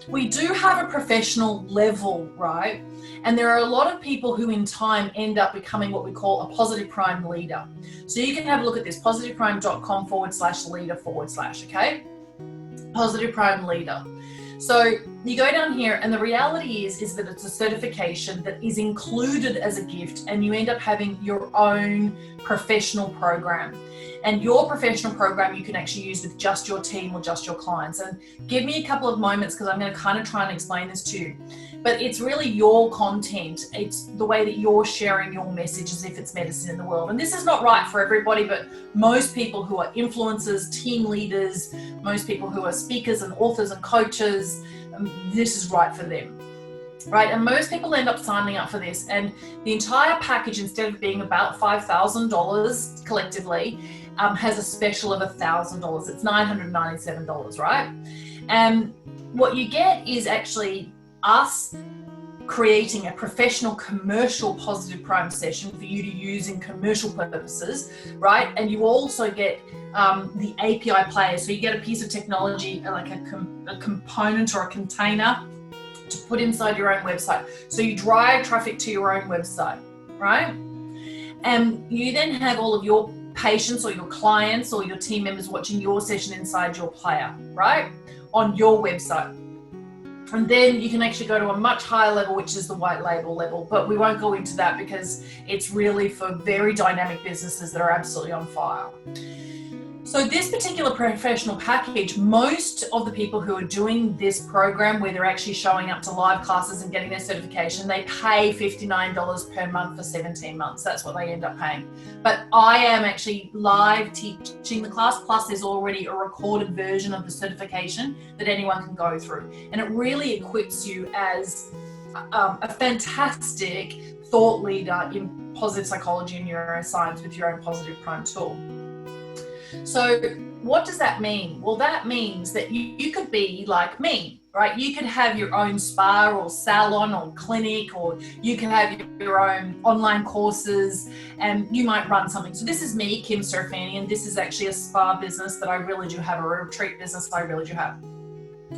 A: We do have a professional level, right? And there are a lot of people who in time end up becoming what we call a positive prime leader. So you can have a look at this, positiveprime.com/leader/, okay? Positive prime leader. So you go down here and the reality is that it's a certification that is included as a gift, and you end up having your own professional program. And your professional program you can actually use with just your team or just your clients. And give me a couple of moments because I'm going to kind of try and explain this to you. But it's really your content. It's the way that you're sharing your message as if it's medicine in the world. And this is not right for everybody, but most people who are influencers, team leaders, most people who are speakers and authors and coaches, this is right for them. Right, and most people end up signing up for this, and the entire package, instead of being about $5,000 collectively, has a special of $1,000. It's $997, right? And what you get is actually us creating a professional commercial positive prime session for you to use in commercial purposes, right? And you also get the API player, so you get a piece of technology, like a component or a container to put inside your own website. So you drive traffic to your own website, right? And you then have all of your patients or your clients or your team members watching your session inside your player, right? On your website. And then you can actually go to a much higher level, which is the white label level, but we won't go into that because it's really for very dynamic businesses that are absolutely on fire. So this particular professional package, most of the people who are doing this program where they're actually showing up to live classes and getting their certification, they pay $59 per month for 17 months. That's what they end up paying. But I am actually live teaching the class, plus there's already a recorded version of the certification that anyone can go through. And it really equips you as a fantastic thought leader in positive psychology and neuroscience with your own positive prime tool. So what does that mean? Well, that means that you could be like me, right? You could have your own spa or salon or clinic, or you can have your own online courses, and you might run something. So this is me, Kim Serafini, and this is actually a spa business that I really do have, a retreat business that I really do have.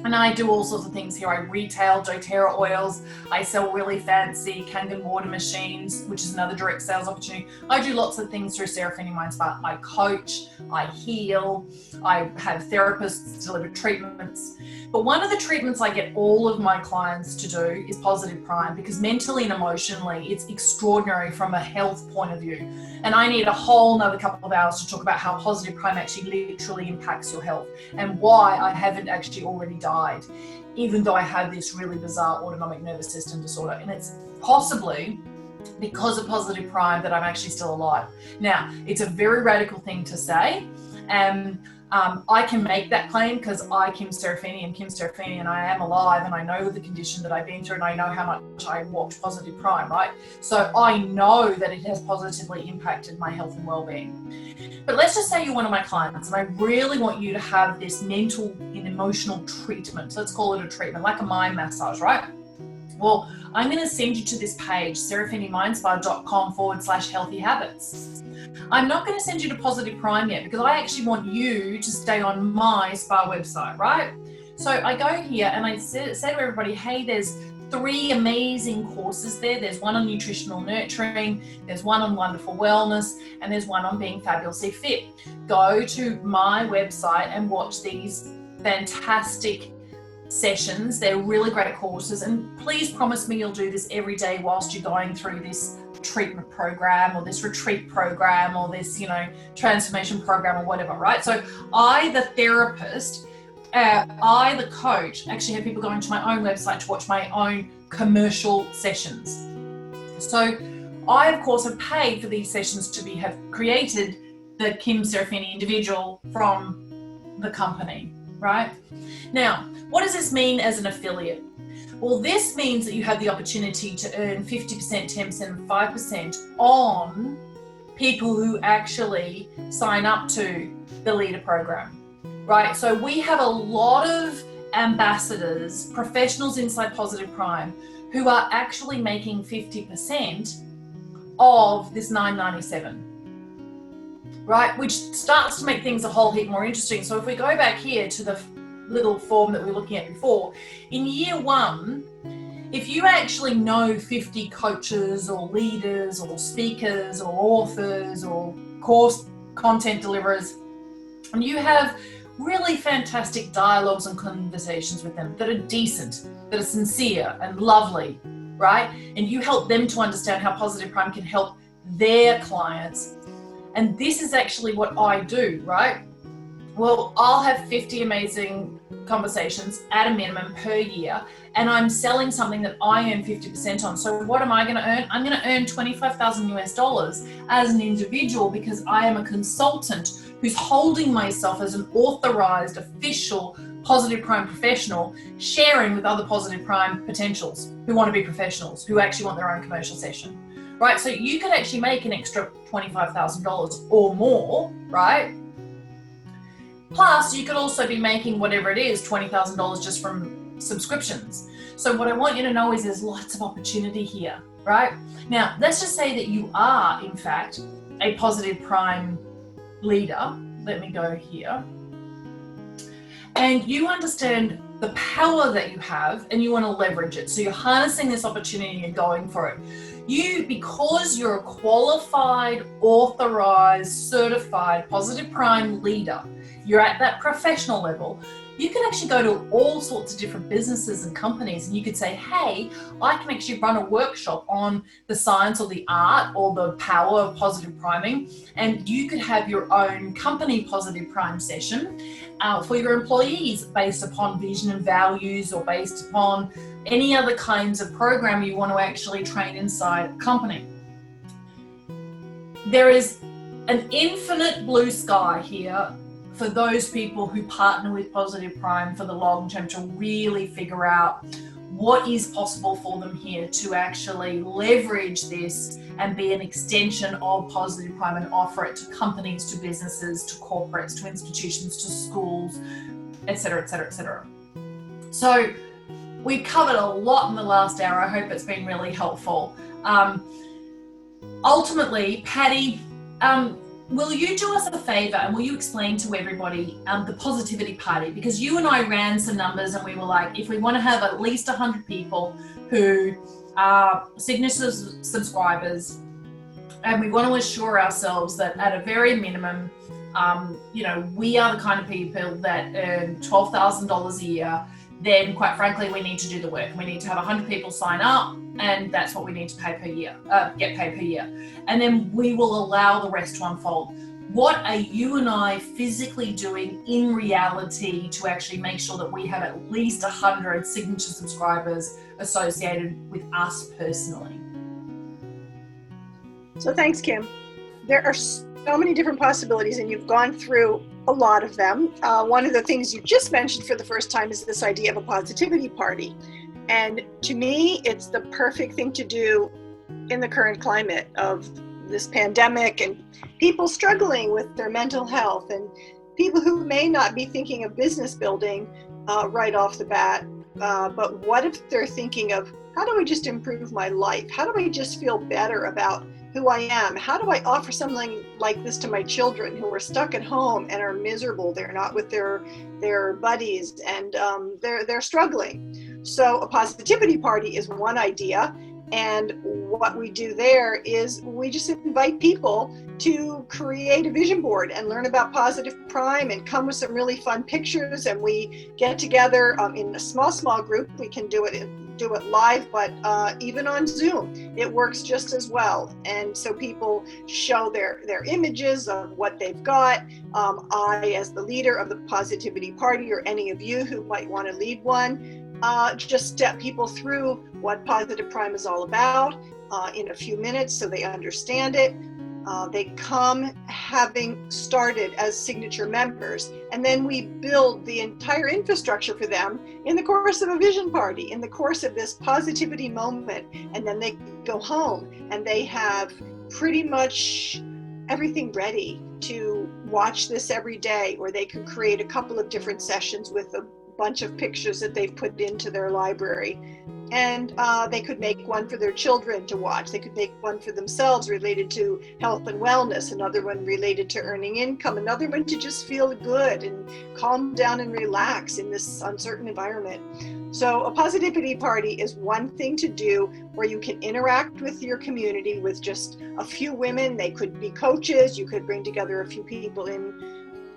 A: And I do all sorts of things here. I retail doTERRA oils. I sell really fancy Kangen water machines, which is another direct sales opportunity. I do lots of things through Serafini Mind Spa. I coach, I heal, I have therapists deliver treatments. But one of the treatments I get all of my clients to do is Positive Prime, because mentally and emotionally, it's extraordinary from a health point of view. And I need a whole nother couple of hours to talk about how Positive Prime actually literally impacts your health and why I haven't actually already died, even though I have this really bizarre autonomic nervous system disorder. And it's possibly because of Positive Prime that I'm actually still alive. Now, it's a very radical thing to say. I can make that claim because I, Kim Serafini, am Kim Serafini, and I am alive, and I know the condition that I've been through, and I know how much I walked Positive Prime, right? So I know that it has positively impacted my health and well-being. But let's just say you're one of my clients, and I really want you to have this mental and emotional treatment. Let's call it a treatment, like a mind massage, right? Well, I'm going to send you to this page, serafinimindspa.com/healthy habits. I'm not going to send you to Positive Prime yet, because I actually want you to stay on my spa website, right? So I go here and I say to everybody, hey, there's 3 amazing courses there. There's one on nutritional nurturing, there's one on wonderful wellness, and there's one on being fabulously fit. Go to my website and watch these fantastic sessions. They're really great courses, and please promise me you'll do this every day whilst you're going through this treatment program or this retreat program or this, transformation program or whatever, right? So I, the therapist, I, the coach, actually have people going to my own website to watch my own commercial sessions. So I, of course, have paid for these sessions to have created the Kim Serafini individual from the company, right? Now, what does this mean as an affiliate? Well, this means that you have the opportunity to earn 50%, 10%, and 5% on people who actually sign up to the Leader program, right? So we have a lot of ambassadors, professionals inside Positive Prime, who are actually making 50% of this $997, right? Which starts to make things a whole heap more interesting. So if we go back here to the little form that we were looking at before, in year 1, if you actually know 50 coaches or leaders or speakers or authors or course content deliverers, and you have really fantastic dialogues and conversations with them that are decent, that are sincere and lovely, right? And you help them to understand how Positive Prime can help their clients. And this is actually what I do, right? Well, I'll have 50 amazing conversations at a minimum per year, and I'm selling something that I earn 50% on. So what am I going to earn? I'm going to earn $25,000 as an individual, because I am a consultant who's holding myself as an authorized, official Positive Prime professional, sharing with other Positive Prime potentials who want to be professionals, who actually want their own commercial session, right? So you could actually make an extra $25,000 or more, right? Plus, you could also be making whatever it is, $20,000 just from subscriptions. So what I want you to know is there's lots of opportunity here, right? Now, let's just say that you are, in fact, a Positive Prime leader. Let me go here. And you understand the power that you have and you want to leverage it. So you're harnessing this opportunity and you're going for it. Because you're a qualified, authorized, certified Positive Prime leader, you're at that professional level, you can actually go to all sorts of different businesses and companies, and you could say, hey, I can actually run a workshop on the science or the art or the power of positive priming, and you could have your own company Positive Prime session for your employees based upon vision and values, or based upon any other kinds of program you want to actually train inside a company. There is an infinite blue sky here for those people who partner with Positive Prime for the long term to really figure out what is possible for them here to actually leverage this and be an extension of Positive Prime and offer it to companies, to businesses, to corporates, to institutions, to schools, etc., etc., etc. So we've covered a lot in the last hour. I hope it's been really helpful. Ultimately, Patty, will you do us a favor and will you explain to everybody the Positivity Party? Because you and I ran some numbers and we were like, if we want to have at least 100 people who are Signature subscribers, and we want to assure ourselves that at a very minimum, we are the kind of people that earn $12,000 a year, then quite frankly, we need to do the work. We need to have 100 people sign up, and that's what we need to pay per year, get paid per year. And then we will allow the rest to unfold. What are you and I physically doing in reality to actually make sure that we have at least 100 Signature subscribers associated with us personally?
B: So thanks, Kim. There are so many different possibilities, and you've gone through a lot of them. One of the things you just mentioned for the first time is this idea of a positivity party. And to me, it's the perfect thing to do in the current climate of this pandemic and people struggling with their mental health and people who may not be thinking of business building right off the bat. But what if they're thinking of, how do I just improve my life? How do I just feel better about who I am? How do I offer something like this to my children who are stuck at home and are miserable? They're not with their buddies and they're struggling. So a positivity party is one idea. And what we do there is we just invite people to create a vision board and learn about Positive Prime and come with some really fun pictures. And we get together in a small group. We can do it live, but even on Zoom, it works just as well. And so people show their images of what they've got. I, as the leader of the Positivity Party, or any of you who might want to lead one, just step people through what Positive Prime is all about in a few minutes so they understand it. They come having started as Signature members, and then we build the entire infrastructure for them in the course of a vision party, in the course of this positivity moment. And then they go home and they have pretty much everything ready to watch this every day, or they can create a couple of different sessions with a bunch of pictures that they've put into their library. And they could make one for their children to watch. They could make one for themselves related to health and wellness, another one related to earning income, another one to just feel good and calm down and relax in this uncertain environment. So a positivity party is one thing to do where you can interact with your community with just a few women. They could be coaches. You could bring together a few people in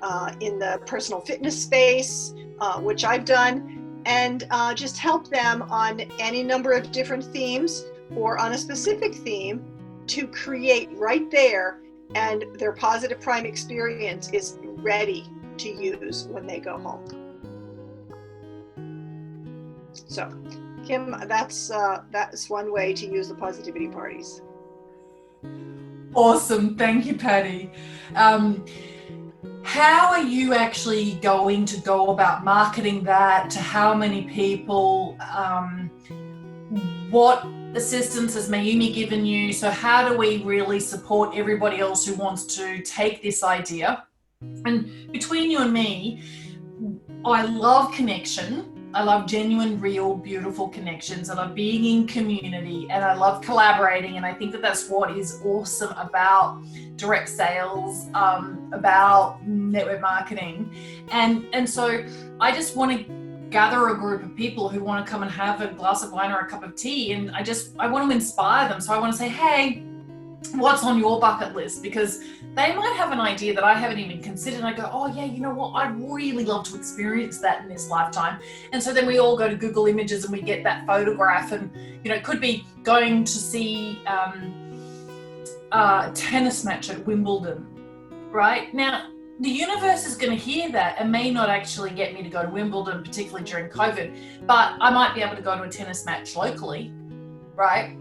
B: the personal fitness space, which I've done, and just help them on any number of different themes or on a specific theme to create right there, and their Positive Prime experience is ready to use when they go home. So, Kim, that's one way to use the positivity parties.
A: Awesome. Thank you, Patty. How are you actually going to go about marketing that to how many people? What assistance has Mayumi given you? So how do we really support everybody else who wants to take this idea? And between you and me, I love connection. I love genuine, real, beautiful connections. I love being in community, and I love collaborating. And I think that that's what is awesome about direct sales, about network marketing. And so I just want to gather a group of people who want to come and have a glass of wine or a cup of tea. And I want to inspire them. So I want to say, hey, what's on your bucket list? Because they might have an idea that I haven't even considered. And I go, oh yeah, you know what? I'd really love to experience that in this lifetime. And so then we all go to Google Images and we get that photograph, and it could be going to see a tennis match at Wimbledon, right? Now, the universe is going to hear that and may not actually get me to go to Wimbledon, particularly during COVID, but I might be able to go to a tennis match locally, right?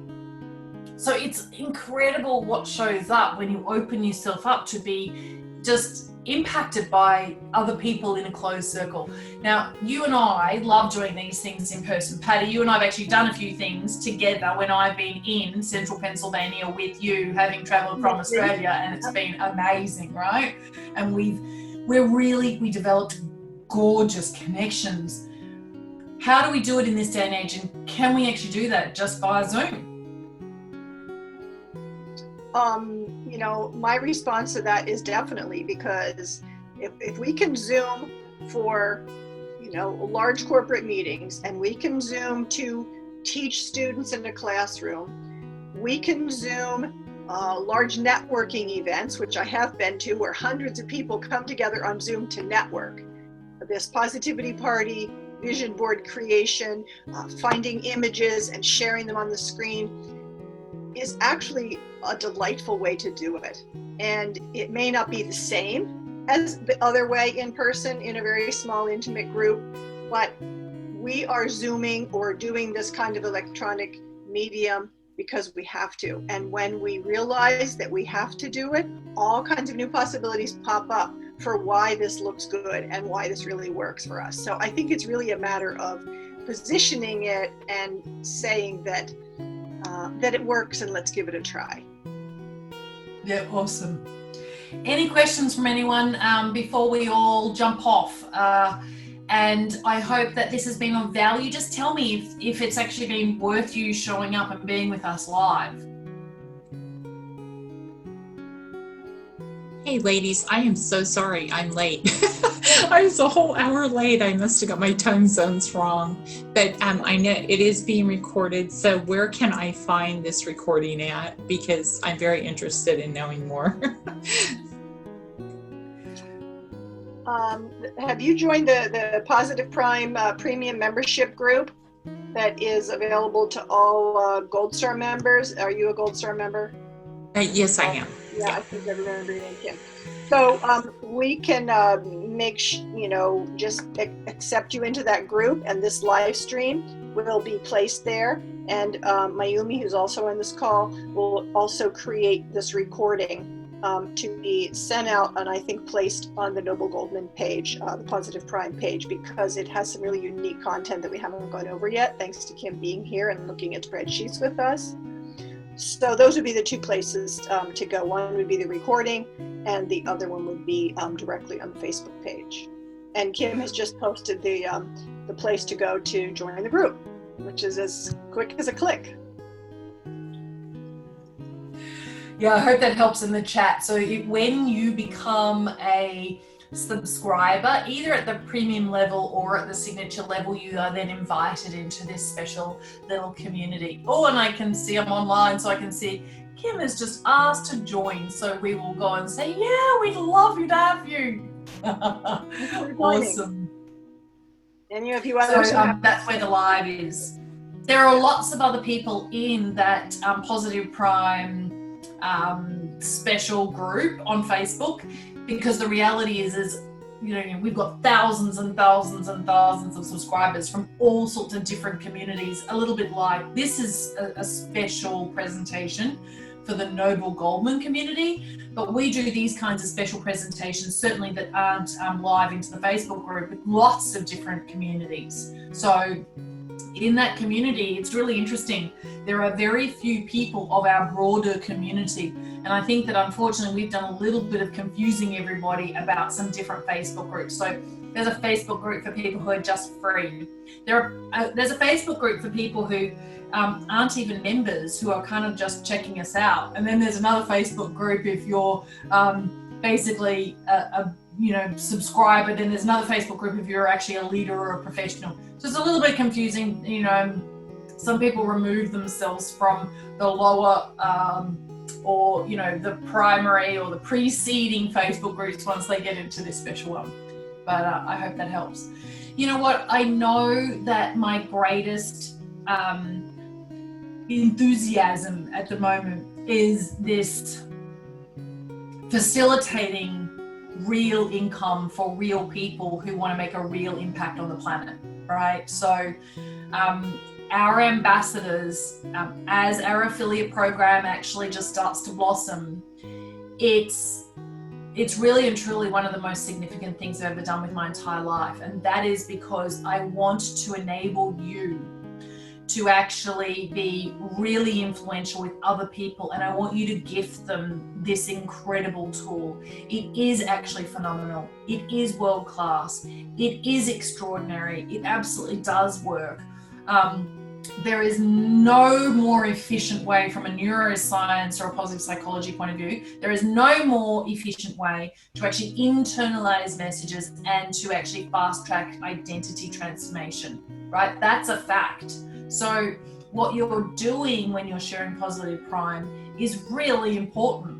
A: So it's incredible what shows up when you open yourself up to be just impacted by other people in a closed circle. Now, you and I love doing these things in person. Patty, you and I have actually done a few things together when I've been in central Pennsylvania with you, having traveled from Australia, and it's been amazing, right? And we developed gorgeous connections. How do we do it in this day and age, and can we actually do that just via Zoom?
B: My response to that is definitely, because if we can Zoom for, large corporate meetings, and we can Zoom to teach students in a classroom, we can Zoom large networking events, which I have been to, where hundreds of people come together on Zoom to network. This positivity party, vision board creation, finding images and sharing them on the screen is actually a delightful way to do it. And it may not be the same as the other way in person in a very small, intimate group, but we are Zooming or doing this kind of electronic medium because we have to. And when we realize that we have to do it, all kinds of new possibilities pop up for why this looks good and why this really works for us. So I think it's really a matter of positioning it and saying that it works, and let's give it a try.
A: Yeah, awesome. Any questions from anyone before we all jump off? And I hope that this has been of value. Just tell me if it's actually been worth you showing up and being with us live.
D: Hey ladies, I am so sorry I'm late. I was a whole hour late. I must have got my time zones wrong. But I know it is being recorded. So where can I find this recording at? Because I'm very interested in knowing more.
B: Have you joined the Positive Prime premium membership group that is available to all Gold Star members? Are you a Gold Star member?
D: Yes, I am.
B: Yeah, I think I remember your name, Kim. So we can just accept you into that group, and this live stream will be placed there. And Mayumi, who's also on this call, will also create this recording to be sent out and I think placed on the Noble Goldman page, the Positive Prime page, because it has some really unique content that we haven't gone over yet, thanks to Kim being here and looking at spreadsheets with us. So those would be the two places to go. One would be the recording, and the other one would be directly on the Facebook page. And Kim has just posted the place to go to join the group, which is as quick as a click.
A: Yeah, I hope that helps in the chat. So when you become a subscriber, either at the premium level or at the signature level, you are then invited into this special little community. Oh, and I can see I'm online, so I can see Kim has just asked to join. So we will go and say, yeah, we'd love you to have you. Awesome.
B: Any of you others?
A: So that's where the live is. There are lots of other people in that Positive Prime special group on Facebook, because the reality is we've got thousands and thousands and thousands of subscribers from all sorts of different communities, a little bit like this is a special presentation for the Noble Goldman community, but we do these kinds of special presentations certainly that aren't live into the Facebook group with lots of different communities. So in that community, it's really interesting. There are very few people of our broader community. And I think that unfortunately we've done a little bit of confusing everybody about some different Facebook groups. So there's a Facebook group for people who are just free. There's a Facebook group for people who aren't even members, who are kind of just checking us out. And then there's another Facebook group if you're basically a subscriber. Then there's another Facebook group if you're actually a leader or a professional. So it's a little bit confusing. Some people remove themselves from the lower or the primary or the preceding Facebook groups once they get into this special one. But I hope that helps. You know what? I know that my greatest enthusiasm at the moment is this facilitating real income for real people who want to make a real impact on the planet, right? So our ambassadors, as our affiliate program actually just starts to blossom, it's really and truly one of the most significant things I've ever done with my entire life. And that is because I want to enable you to actually be really influential with other people, and I want you to gift them this incredible tool. It is actually phenomenal. It is world class. It is extraordinary. It absolutely does work. There is no more efficient way from a neuroscience or a positive psychology point of view. There is no more efficient way to actually internalize messages and to actually fast track identity transformation, right? That's a fact. So what you're doing when you're sharing Positive Prime is really important,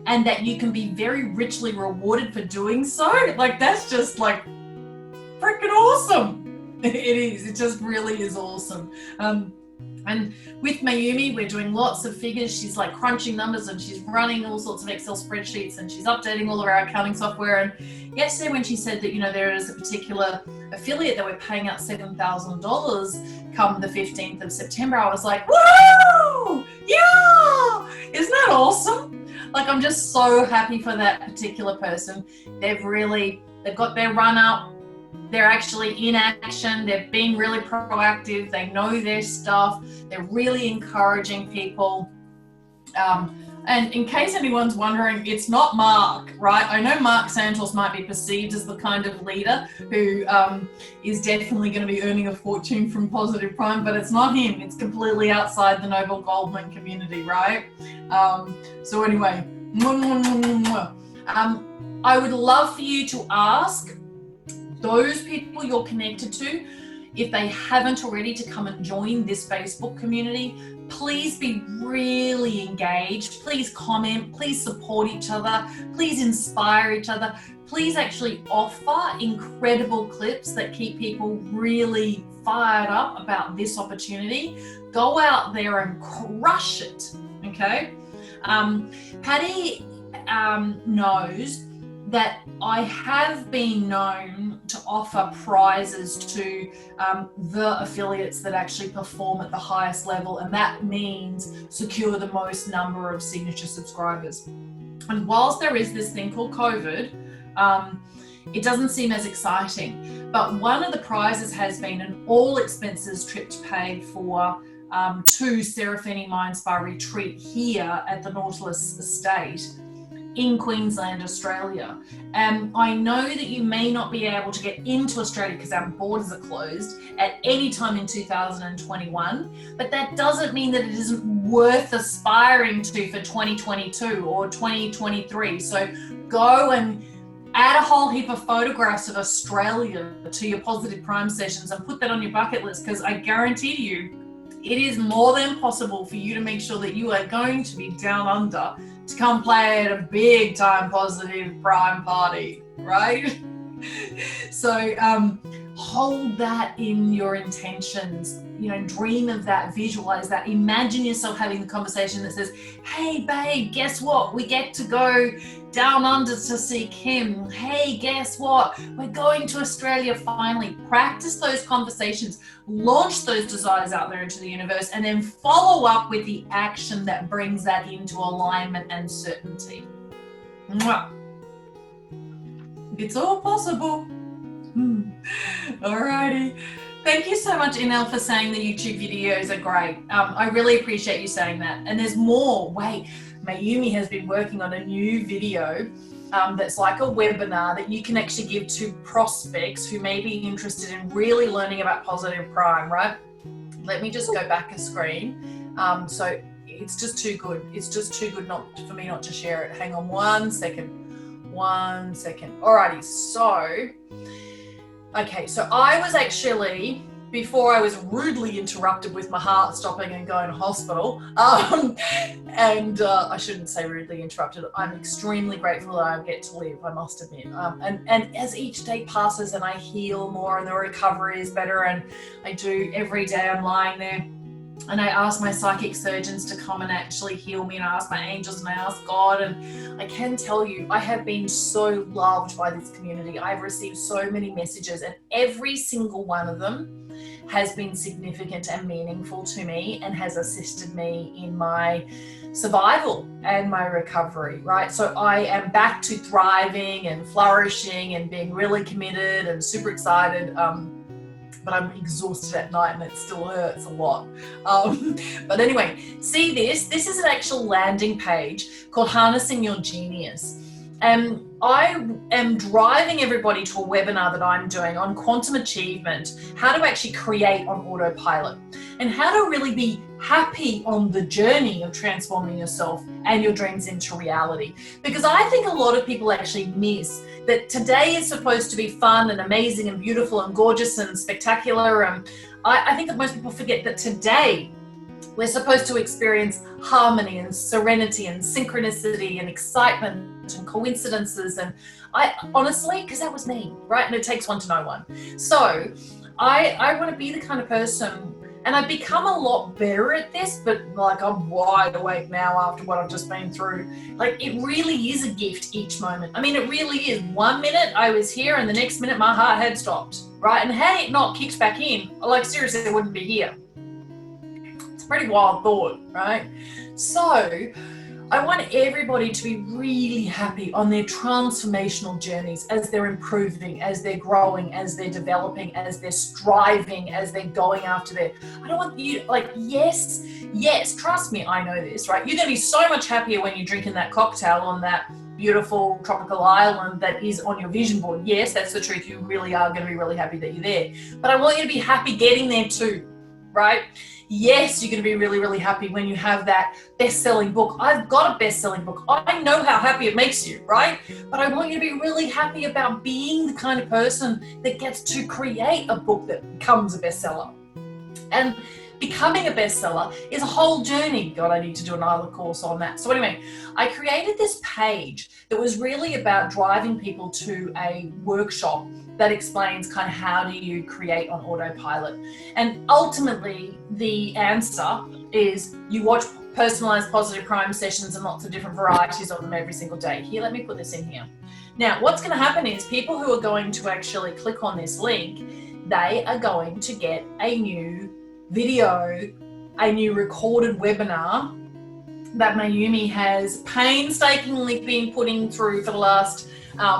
A: and that you can be very richly rewarded for doing so. Like, that's just like freaking awesome. It is. It just really is awesome. And with Mayumi, we're doing lots of figures. She's like crunching numbers, and she's running all sorts of Excel spreadsheets, and she's updating all of our accounting software. And yesterday when she said that, you know, there is a particular affiliate that we're paying out $7,000 come the 15th of September, I was like, woo! Yeah! Isn't that awesome? Like, I'm just so happy for that particular person. They've got their run up. They're actually in action. They're being really proactive. They know their stuff. They're really encouraging people. And in case anyone's wondering, it's not Mark, right? I know Mark Santos might be perceived as the kind of leader who is definitely going to be earning a fortune from Positive Prime, but it's not him. It's completely outside the Noble Goldman community, right? So anyway, I would love for you to ask those people you're connected to, if they haven't already, to come and join this Facebook community. Please be really engaged. Please comment. Please support each other. Please inspire each other. Please actually offer incredible clips that keep people really fired up about this opportunity. Go out there and crush it, okay? Patty knows that I have been known to offer prizes to the affiliates that actually perform at the highest level, and that means secure the most number of signature subscribers. And whilst there is this thing called COVID, it doesn't seem as exciting. But one of the prizes has been an all expenses trip paid for to Serafini Mind Spa retreat here at the Nautilus Estate in Queensland, Australia. I know that you may not be able to get into Australia because our borders are closed at any time in 2021, but that doesn't mean that it isn't worth aspiring to for 2022 or 2023. So go and add a whole heap of photographs of Australia to your Positive Prime sessions and put that on your bucket list, because I guarantee you it is more than possible for you to make sure that you are going to be down under to come play at a big time Positive Prime party, right? So hold that in your intentions, you know, dream of that, visualize that, imagine yourself having the conversation that says, hey babe, guess what? We get to go down under to see Kim. Hey, guess what? We're going to Australia finally. Practice those conversations, launch those desires out there into the universe, and then follow up with the action that brings that into alignment and certainty. Mwah. It's all possible. Alrighty. Thank you so much, Inel, for saying the YouTube videos are great. I really appreciate you saying that. And there's more. Wait, Mayumi has been working on a new video that's like a webinar that you can actually give to prospects who may be interested in really learning about Positive Prime, right? Let me just go back a screen. So it's just too good. It's just too good for me not to share it. Hang on 1 second. 1 second. Alrighty, so, okay, so I was actually, before I was rudely interrupted with my heart stopping and going to hospital, and I shouldn't say rudely interrupted, I'm extremely grateful that I get to live, I must admit. And as each day passes and I heal more and the recovery is better, and I do every day, I'm lying there and I ask my psychic surgeons to come and actually heal me, and I ask my angels and I ask God, and I can tell you, I have been so loved by this community. I've received so many messages, and every single one of them has been significant and meaningful to me and has assisted me in my survival and my recovery, right? So I am back to thriving and flourishing and being really committed and super excited. but I'm exhausted at night and it still hurts a lot. But anyway, see this is an actual landing page called Harnessing Your Genius. And I am driving everybody to a webinar that I'm doing on quantum achievement, how to actually create on autopilot, and how to really be happy on the journey of transforming yourself and your dreams into reality. Because I think a lot of people actually miss that today is supposed to be fun and amazing and beautiful and gorgeous and spectacular. And I think that most people forget that today we're supposed to experience harmony and serenity and synchronicity and excitement and coincidences. And I honestly, because that was me, right? And it takes one to know one. So I want to be the kind of person, and I've become a lot better at this, but like I'm wide awake now after what I've just been through. Like it really is a gift each moment. I mean, it really is. 1 minute I was here and the next minute my heart had stopped, right? And had it not kicked back in, like seriously, I wouldn't be here. It's a pretty wild thought, right? So I want everybody to be really happy on their transformational journeys as they're improving, as they're growing, as they're developing, as they're striving, as they're going after their, I don't want you, like, yes, trust me, I know this, right? You're going to be so much happier when you're drinking that cocktail on that beautiful tropical island that is on your vision board. Yes, that's the truth. You really are going to be really happy that you're there. But I want you to be happy getting there too, right? Yes, you're going to be really, really happy when you have that best-selling book. I've got a best-selling book. I know how happy it makes you, right? But I want you to be really happy about being the kind of person that gets to create a book that becomes a bestseller. And becoming a bestseller is a whole journey. God, I need to do another course on that. So anyway, I created this page that was really about driving people to a workshop that explains kind of how do you create on autopilot. And ultimately, the answer is you watch personalized positive crime sessions and lots of different varieties of them every single day. Here, let me put this in here. Now, what's going to happen is people who are going to actually click on this link, they are going to get a new video, a new recorded webinar that Mayumi has painstakingly been putting through for the last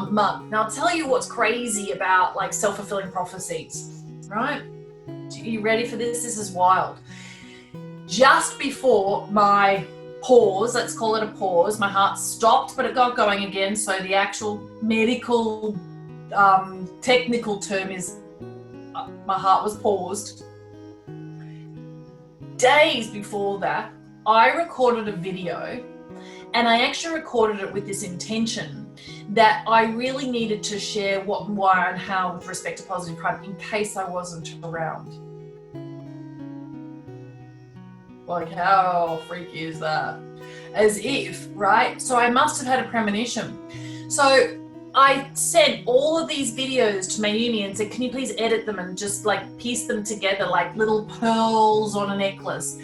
A: month. Now I'll tell you what's crazy about like self-fulfilling prophecies, right? Are you ready for this? This is wild. Just before my pause, let's call it a pause, my heart stopped, but it got going again. So the actual medical technical term is my heart was paused. Days before that, I recorded a video, and I actually recorded it with this intention that I really needed to share what, why, and how with respect to positive crime in case I wasn't around. Like, how freaky is that? As if, right? So I must have had a premonition. So I sent all of these videos to Mayumi and said, can you please edit them and just like piece them together like little pearls on a necklace?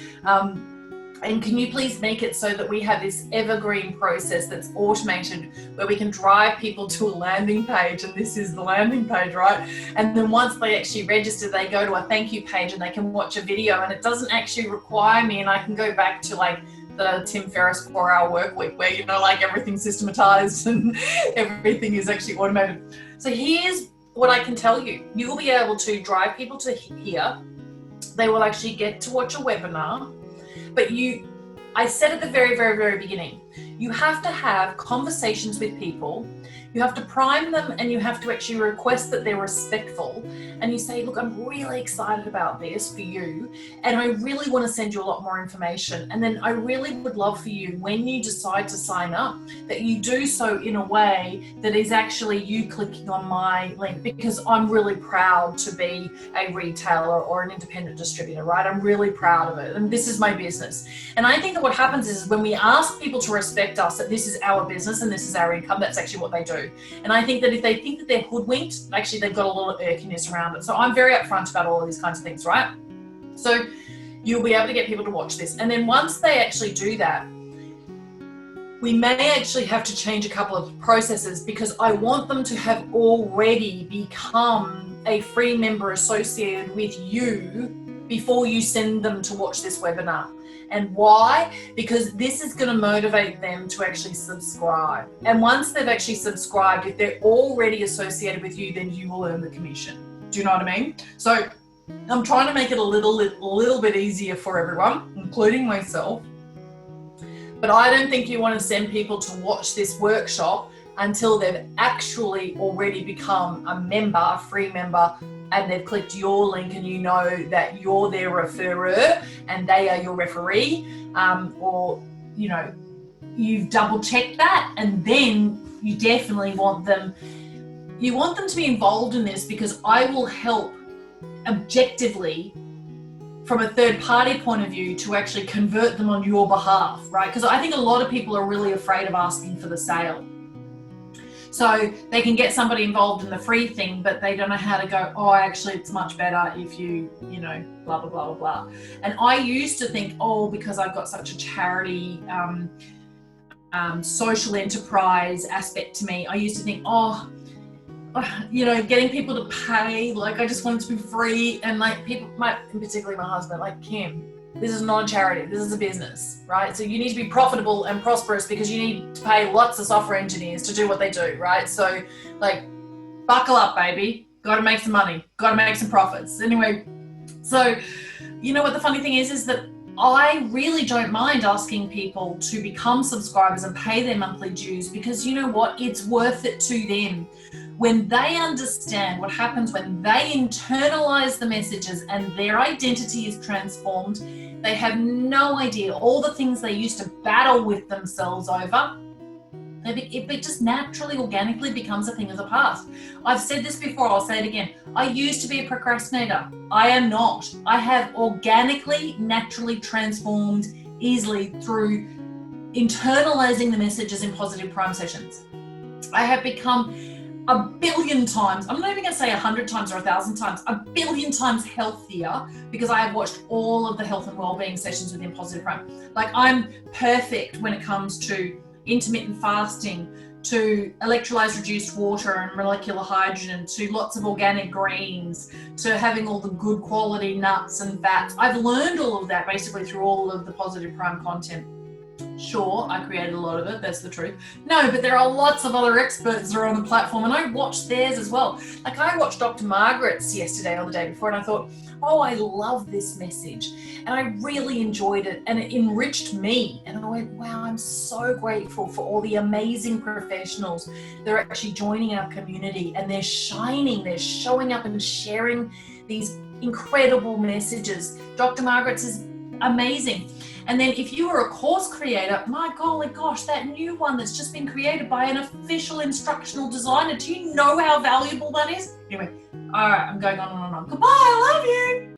A: And can you please make it so that we have this evergreen process that's automated where we can drive people to a landing page, and this is the landing page, right? And then once they actually register, they go to a thank you page and they can watch a video, and it doesn't actually require me, and I can go back to like the Tim Ferriss 4-hour work week where, you know, like everything's systematized and everything is actually automated. So here's what I can tell you. You will be able to drive people to here. They will actually get to watch a webinar. But I said at the very, very, very beginning, you have to have conversations with people. You have to prime them, and you have to actually request that they're respectful. And you say, look, I'm really excited about this for you, and I really want to send you a lot more information. And then I really would love for you, when you decide to sign up, that you do so in a way that is actually you clicking on my link, because I'm really proud to be a retailer or an independent distributor, right? I'm really proud of it, and this is my business. And I think that what happens is when we ask people to respect us, that this is our business and this is our income, that's actually what they do. And I think that if they think that they're hoodwinked, actually they've got a lot of irkiness around it. So I'm very upfront about all of these kinds of things, right? So you'll be able to get people to watch this. And then once they actually do that, we may actually have to change a couple of processes, because I want them to have already become a free member associated with you before you send them to watch this webinar. And why? Because this is going to motivate them to actually subscribe. And once they've actually subscribed, if they're already associated with you, then you will earn the commission. Do you know what I mean? So I'm trying to make it a little bit easier for everyone, including myself. But I don't think you want to send people to watch this workshop until they've actually already become a member, a free member, and they've clicked your link and you know that you're their referrer and they are your referee, or, you know, you've double checked that, and then you definitely want them to be involved in this, because I will help objectively from a third party point of view to actually convert them on your behalf, right? Because I think a lot of people are really afraid of asking for the sale. So they can get somebody involved in the free thing, but they don't know how to go, oh, actually it's much better if you know, blah, blah, blah, blah, blah. And I used to think, oh, because I've got such a charity, social enterprise aspect to me, I used to think, oh, you know, getting people to pay, like I just want it to be free. And like people, particularly my husband, like, Kim, this is not a charity, this is a business, right? So you need to be profitable and prosperous because you need to pay lots of software engineers to do what they do, right? So like, buckle up, baby, got to make some money, got to make some profits. Anyway, so you know what the funny thing is that I really don't mind asking people to become subscribers and pay their monthly dues, because you know what, it's worth it to them. When they understand what happens when they internalize the messages and their identity is transformed, they have no idea all the things they used to battle with themselves over. It just naturally, organically becomes a thing of the past. I've said this before, I'll say it again. I used to be a procrastinator. I am not. I have organically, naturally transformed easily through internalizing the messages in Positive Prime sessions. I have become a billion times, I'm not even gonna say 100 times or 1,000 times, a billion times healthier, because I have watched all of the health and wellbeing sessions within Positive Prime. Like, I'm perfect when it comes to intermittent fasting, to electrolyte reduced water and molecular hydrogen, to lots of organic greens, to having all the good quality nuts and fats. I've learned all of that basically through all of the Positive Prime content. Sure, I created a lot of it, that's the truth. No, but there are lots of other experts that are on the platform, and I watched theirs as well. Like, I watched Dr. Margaret's yesterday or the day before, and I thought, oh, I love this message. And I really enjoyed it, and it enriched me. And I went, wow, I'm so grateful for all the amazing professionals that are actually joining our community, and they're shining, they're showing up and sharing these incredible messages. Dr. Margaret's is amazing. And then if you are a course creator, my golly gosh, that new one that's just been created by an official instructional designer, do you know how valuable that is? Anyway, all right, I'm going on and on. Goodbye, I love you.